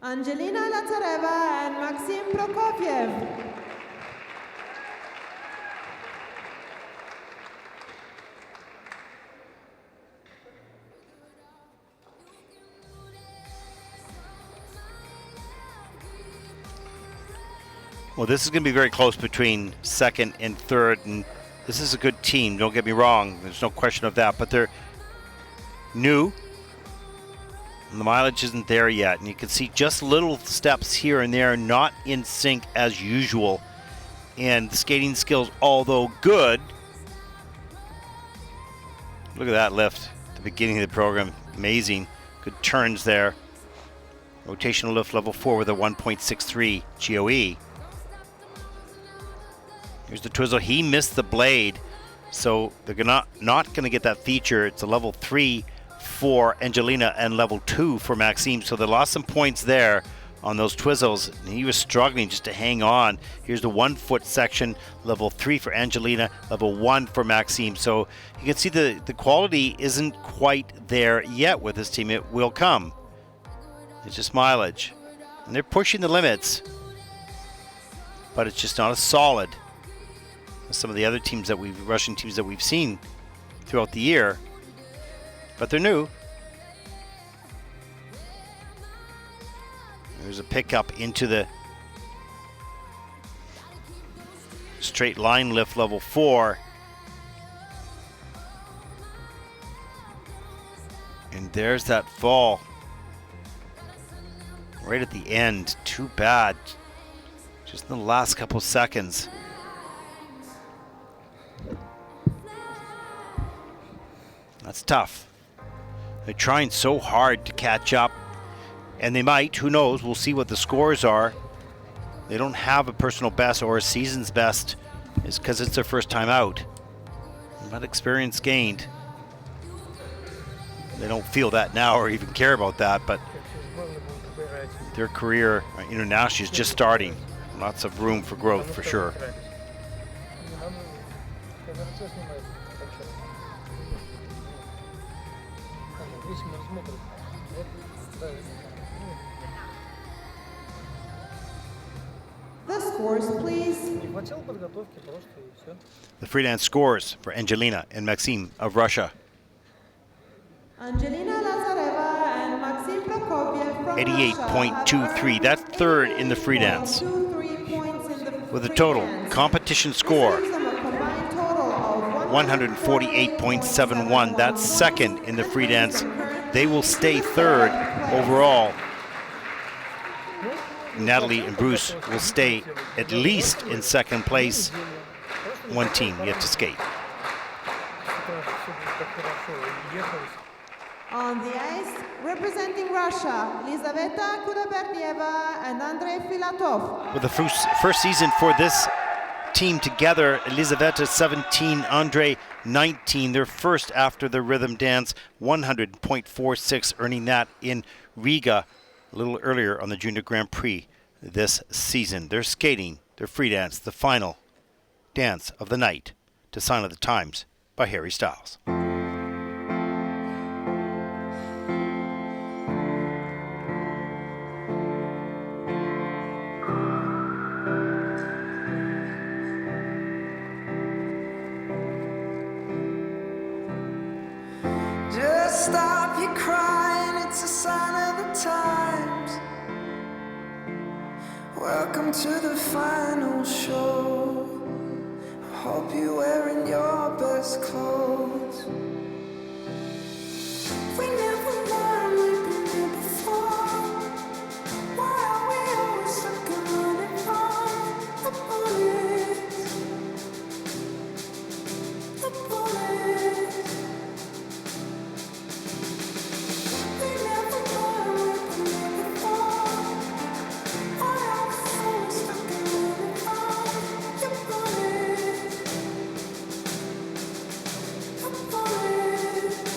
Angelina Lazareva and Maxim Prokofiev. Well, this is going to be very close between second and third, and this is a good team, don't get me wrong, there's no question of that, but they're new, and the mileage isn't there yet, and you can see just little steps here and there, not in sync as usual, and the skating skills, although good, look at that lift at the beginning of the program, amazing, good turns there, rotational lift level 4 with a 1.63 GOE. Here's the twizzle. He missed the blade, so they're not going to get that feature. It's a level 3 for Angelina and level 2 for Maxime, so they lost some points there on those twizzles. He was struggling just to hang on. Here's the 1 foot section, level 3 for Angelina, level 1 for Maxime. So you can see the quality isn't quite there yet with this team. It will come. It's just mileage. And they're pushing the limits, but it's just not as solid as some of the other teams that Russian teams that we've seen throughout the year. But they're new. There's a pickup into the straight line lift level 4. And there's that fall. Right at the end. Too bad. Just in the last couple seconds. That's tough. They're trying so hard to catch up, and they might, who knows, we'll see what the scores are. They don't have a personal best or a season's best, is because it's their first time out. But experience gained. They don't feel that now or even care about that, but their career internationally is just starting. Lots of room for growth for sure. The scores, please. The freelance scores for Angelina and Maxime of Russia. Angelina Lazareva and Maxim Prokofiev from 88.23. That's third in the free dance. With a total competition score 148.71. That's second in the free dance. They will stay third overall. Natalie and Bruce will stay at least in second place. One team yet to skate. On the ice, representing Russia, Lizaveta Kudabernieva and Andrei Filatov. With the first season for this team together, Elizaveta 17, Andrei 19. Their first after the rhythm dance, 100.46, earning that in Riga a little earlier on the Junior Grand Prix this season. They're skating their free dance, the final dance of the night, to Sign of the Times by Harry Styles. Just stop your crying, it's a sign of the times. Welcome to the final show. I hope you're wearing your best clothes. We never learned we've been here before. Why are we always stuck and running from the bullets? The bullets. We never learned we've been here before. Why are we always stuck and running from the bullets? The bullets.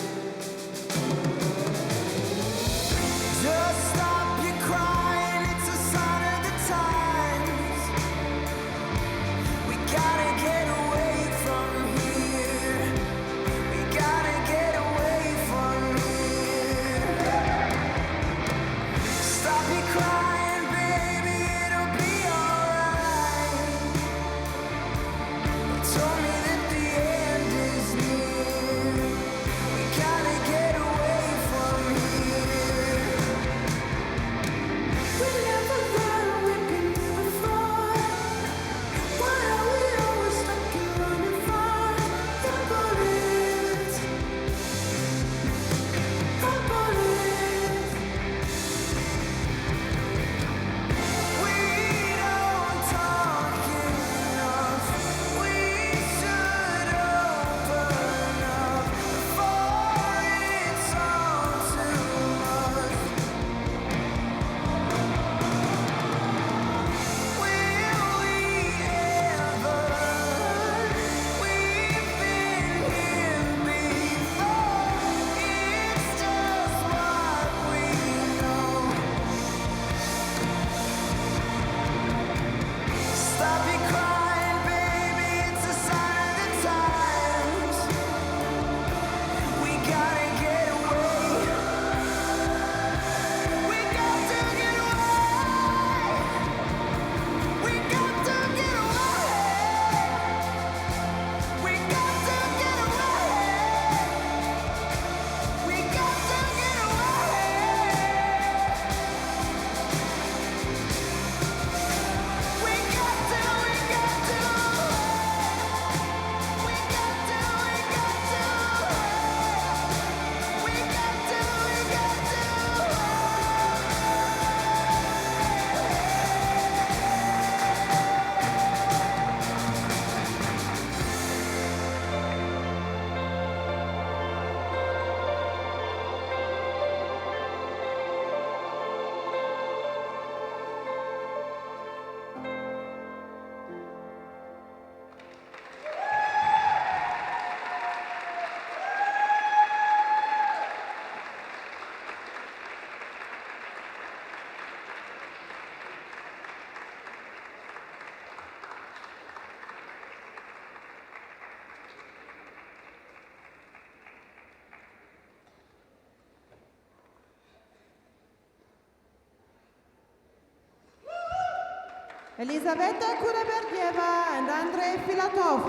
Elizaveta Kureberdieva and Andrei Filatov.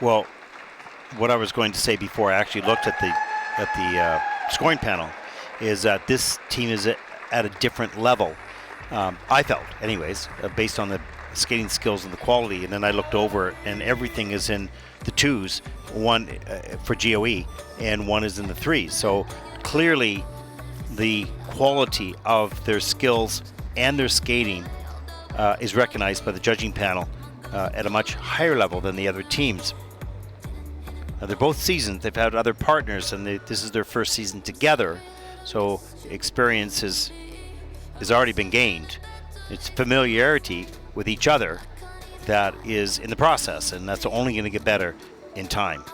Well, what I was going to say before I actually looked at the scoring panel is that this team is at a different level. I felt, anyways, based on the skating skills and the quality. And then I looked over, and everything is in the twos. One for GOE, and one is in the threes. So clearly, the quality of their skills and their skating is recognized by the judging panel at a much higher level than the other teams. Now, they're both seasoned. They've had other partners, and this is their first season together. So experience has already been gained. It's familiarity with each other that is in the process, and that's only going to get better in time.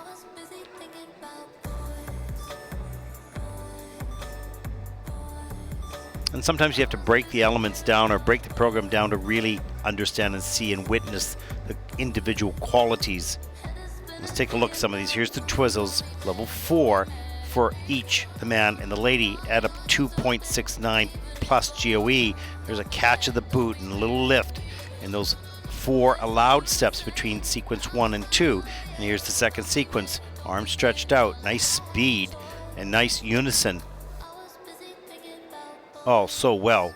And sometimes you have to break the elements down or break the program down to really understand and see and witness the individual qualities. Let's take a look at some of these. Here's the Twizzles, level 4 for each, the man and the lady, add up 2.69 plus GOE. There's a catch of the boot and a little lift in those 4 allowed steps between sequence 1 and 2. And here's the second sequence, arms stretched out, nice speed and nice unison. Oh, so well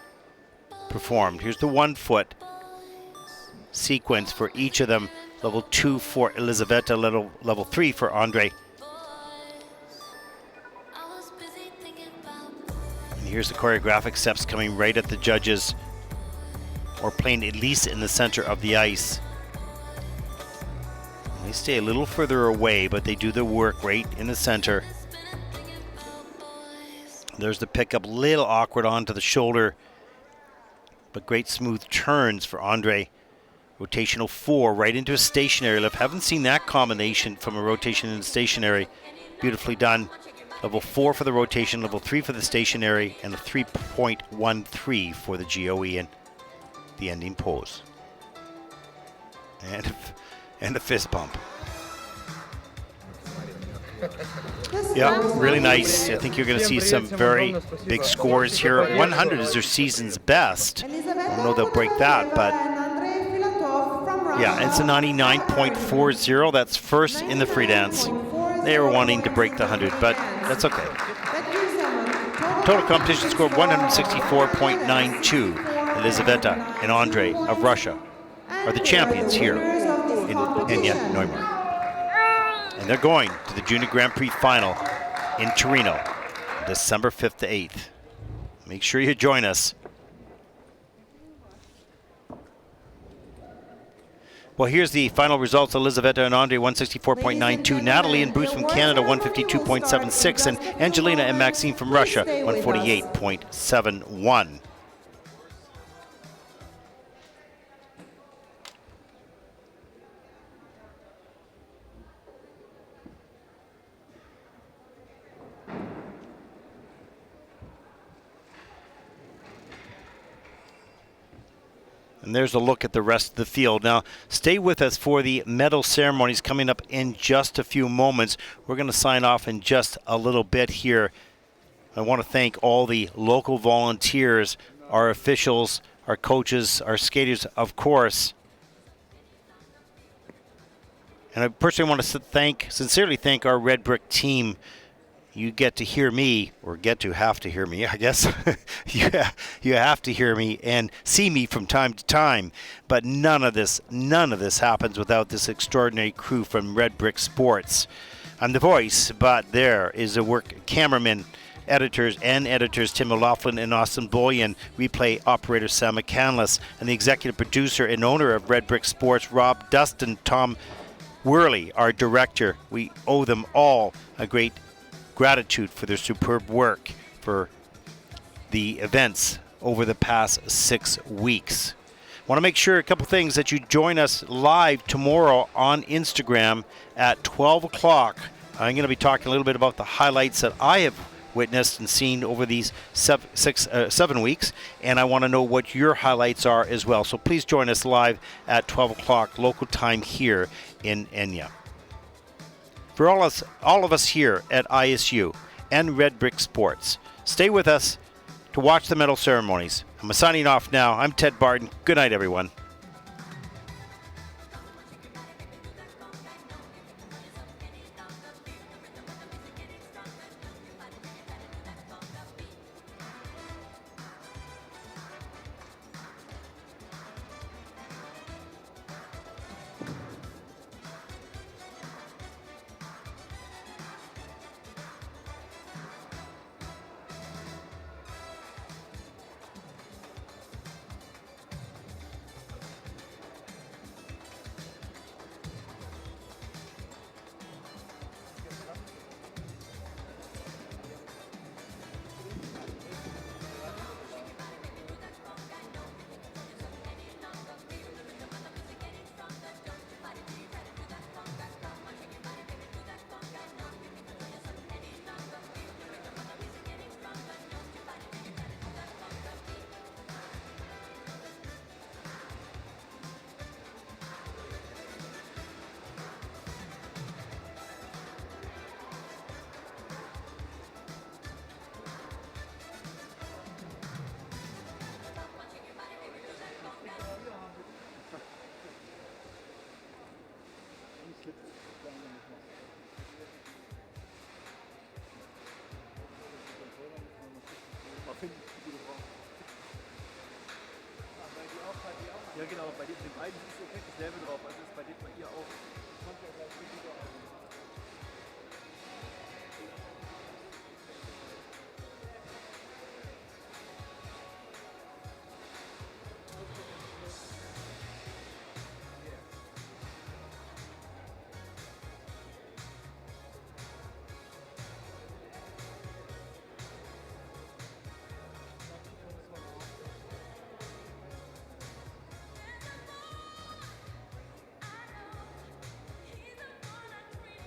performed. Here's the 1 foot sequence for each of them. Level 2 for Elizaveta, level 3 for Andre. And here's the choreographic steps coming right at the judges, or playing at least in the center of the ice. They stay a little further away, but they do their work right in the center. There's the pickup, little awkward onto the shoulder, but great smooth turns for Andre. Rotational 4 right into a stationary lift. Haven't seen that combination from a rotation and stationary. Beautifully done. Level 4 for the rotation, level 3 for the stationary, and a 3.13 for the GOE and the ending pose. And a fist bump. Yeah, really nice. I think you're going to see some very big scores here. 100 is their season's best. I don't know they'll break that, but yeah, it's a 99.40. That's first in the free dance. They were wanting to break the 100, but that's okay. Total competition score 164.92. Elizaveta and Andre of Russia are the champions here in Egna-Neumarkt. And they're going to the Junior Grand Prix final in Torino, December 5th to 8th. Make sure you join us. Well, here's the final results. Elizaveta and Andre, 164.92. Natalie and Bruce from Canada, 152.76. And Angelina and Maxine from Russia, 148.71. And there's a look at the rest of the field. Now, stay with us for the medal ceremonies coming up in just a few moments. We're going to sign off in just a little bit here. I want to thank all the local volunteers, our officials, our coaches, our skaters, of course. And I personally want to sincerely thank our Red Brick team. You get to hear me, or have to hear me, I guess. you have to hear me and see me from time to time. But none of this happens without this extraordinary crew from Red Brick Sports. I'm the voice, but there is a work cameraman, editors Tim O'Loughlin and Austin Bullion, replay operator Sam McCandless, and the executive producer and owner of Red Brick Sports, Rob Dustin, Tom Worley, our director. We owe them all a great gratitude for their superb work for the events over the past 6 weeks. Want to make sure a couple things that you join us live tomorrow on Instagram at 12 o'clock. I'm going to be talking a little bit about the highlights that I have witnessed and seen over these 7 weeks, and I want to know what your highlights are as well. So please join us live at 12 o'clock local time here in Egna. For all of us here at ISU and Red Brick Sports, stay with us to watch the medal ceremonies. I'm signing off now. I'm Ted Barton. Good night, everyone. Ja genau, bei den beiden ist so okay dasselbe drauf, also ist bei dem bei ihr auch. Kommt ja gleich wieder an. He's the one I dream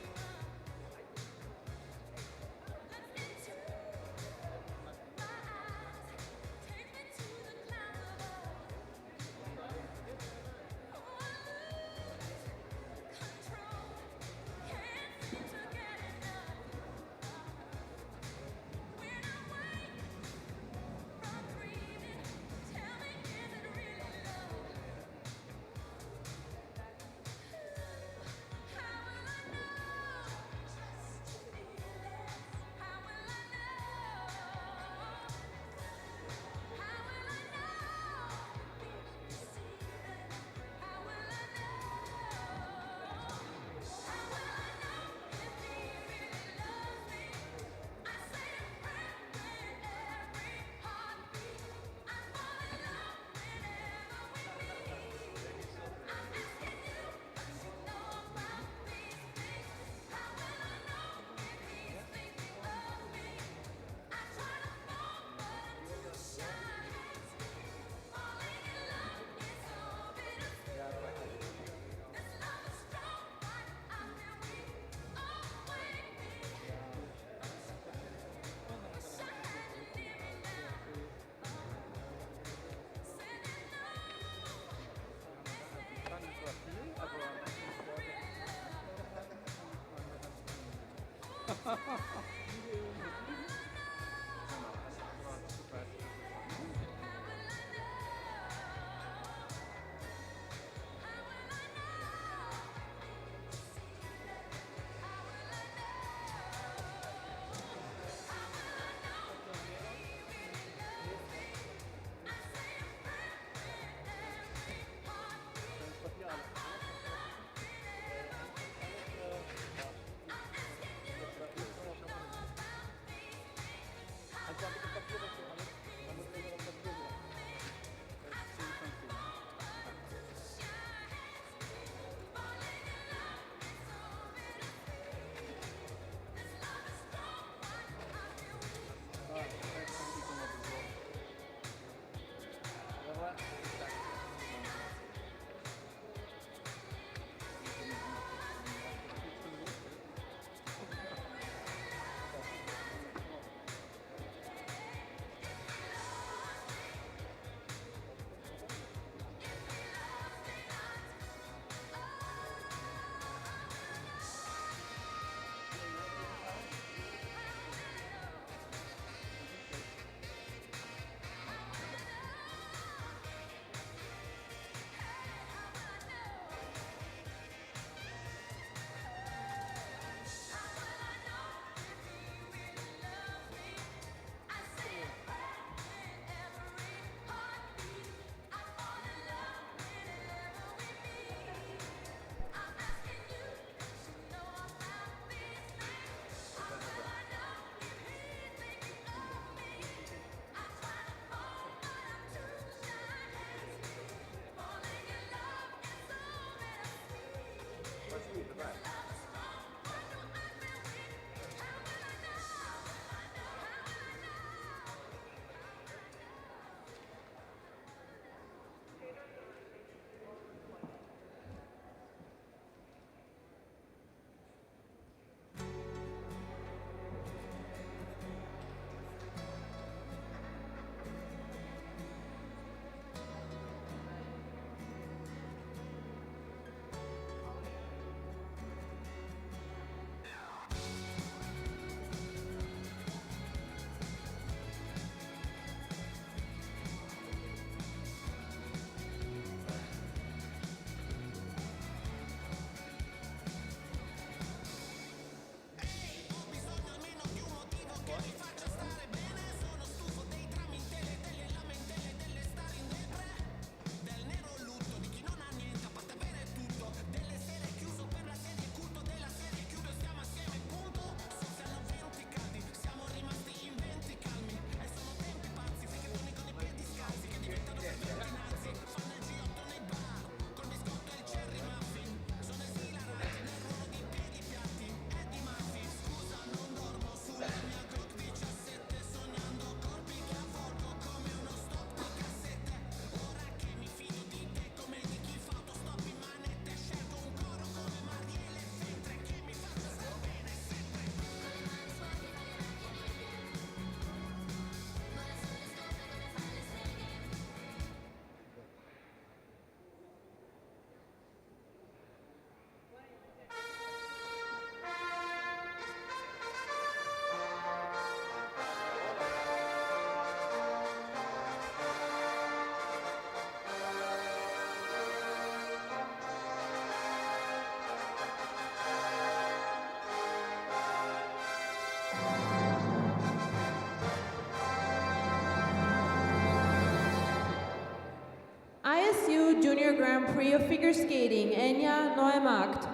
Prix of Figure Skating, Egna-Neumarkt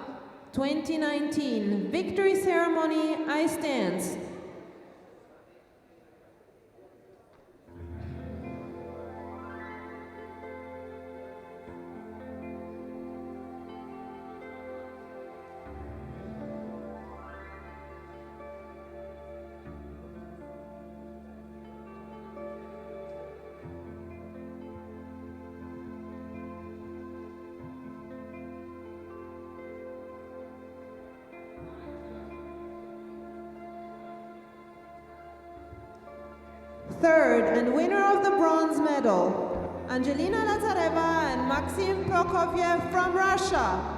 2019. Victory ceremony, ice dance. Third and winner of the bronze medal, Angelina Lazareva and Maxim Prokofiev from Russia.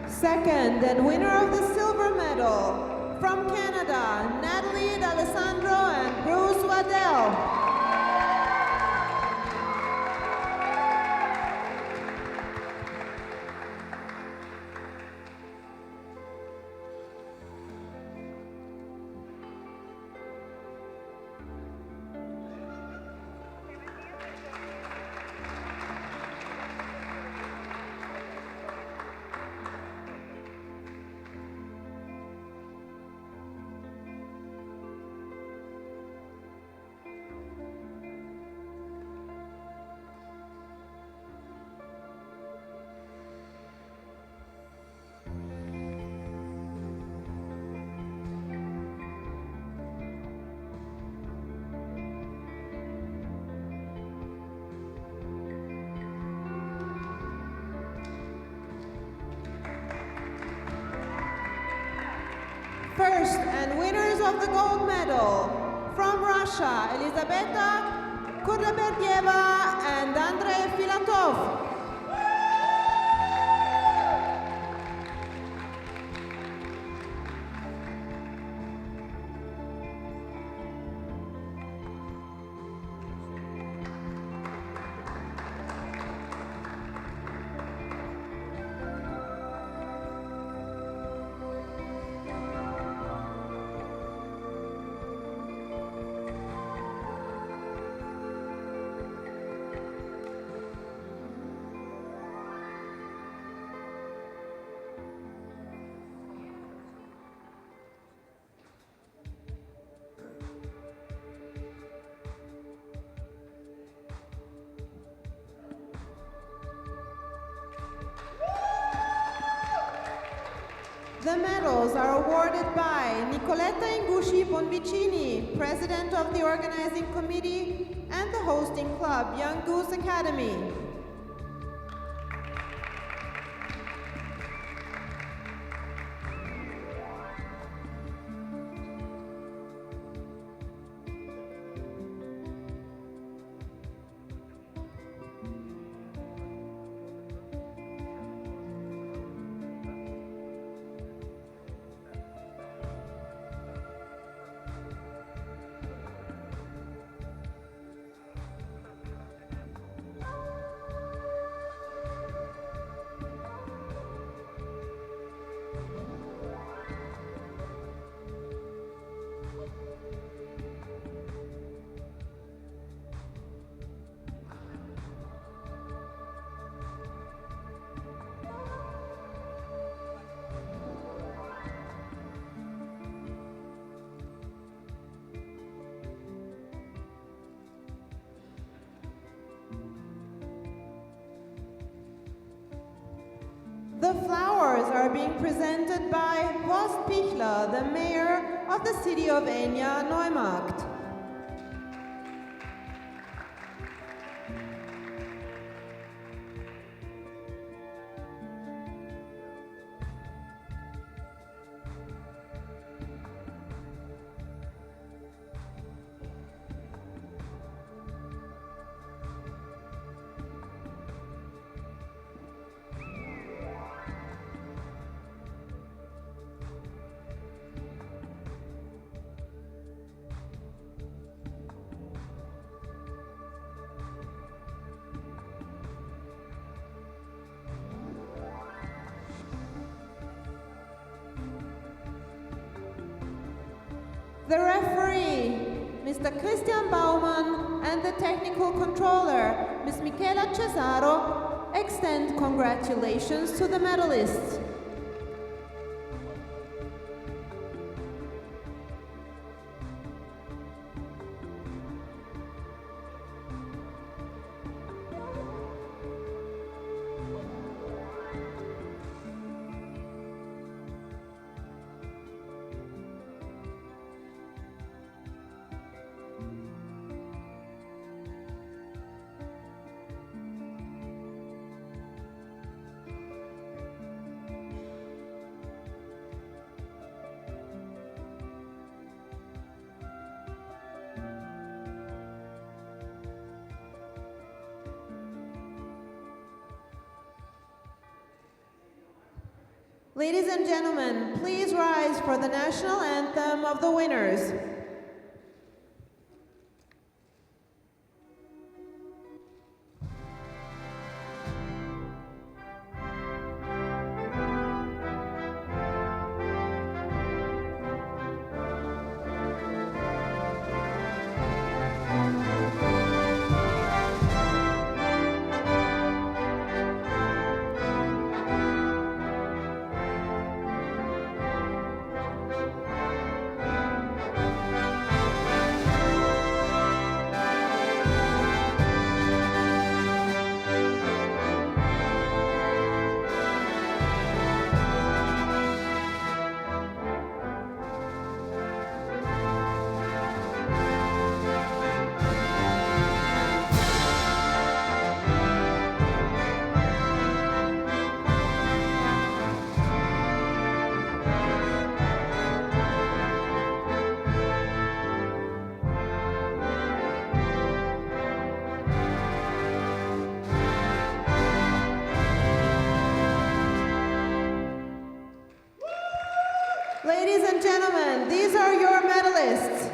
Second and winner of the silver medal, from Canada, Natalie D'Alessandro and Bruce Waddell. First and winners of the gold medal, from Russia, Elizabeta Kurlaberdieva and Andrei Filatov. The medals are awarded by Nicoletta Ingushi Bonvicini, President of the Organizing Committee and the hosting club, Young Goose Academy. The flowers are being presented by Horst Pichler, the mayor of the city of Egna-Neumarkt. the referee, Mr. Christian Baumann, and the technical controller, Ms. Michela Cesaro, extend congratulations to the medalists. Ladies and gentlemen, please rise for the national anthem of the winners. Ladies and gentlemen, these are your medalists.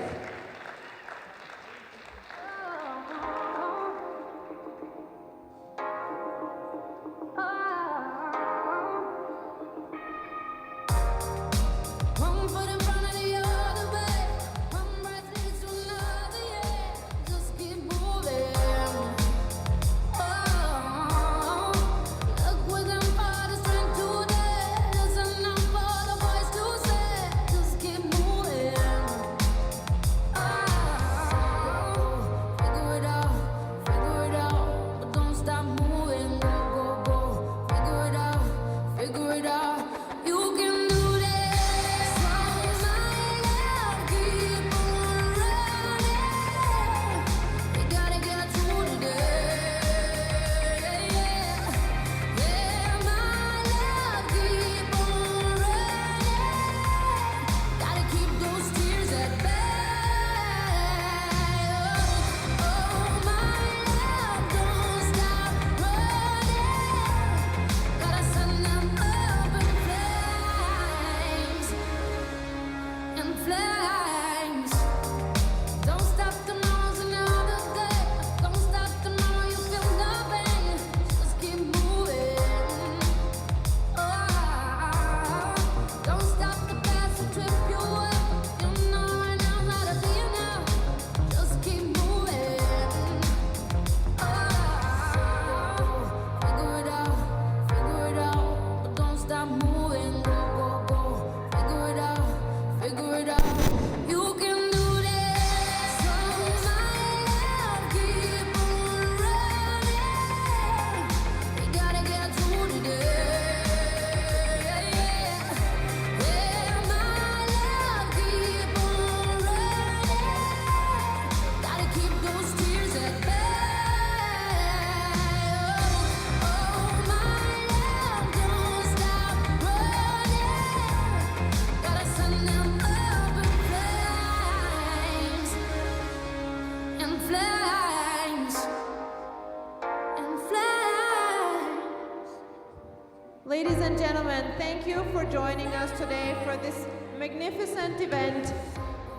Ladies and gentlemen, thank you for joining us today for this magnificent event.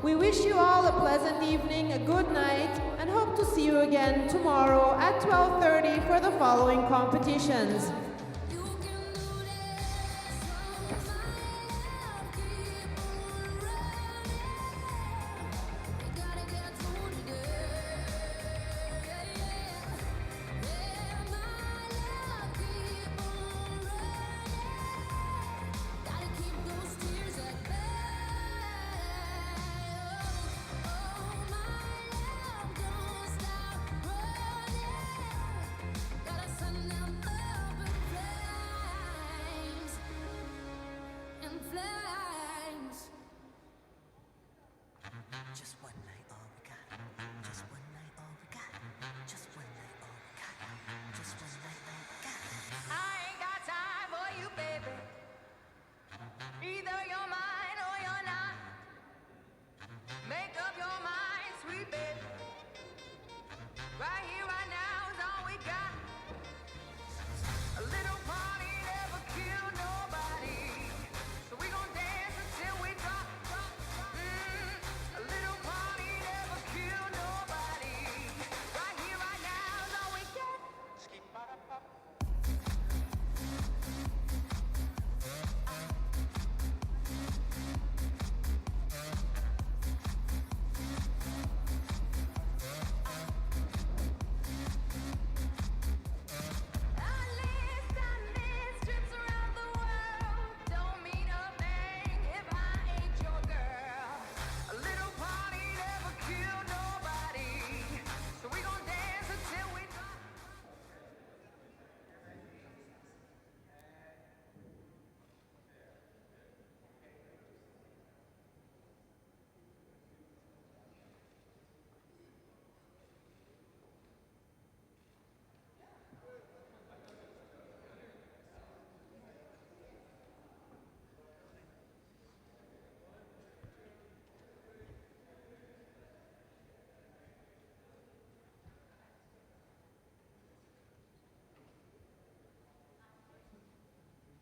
We wish you all a pleasant evening, a good night, and hope to see you again tomorrow at 12:30 for the following competitions.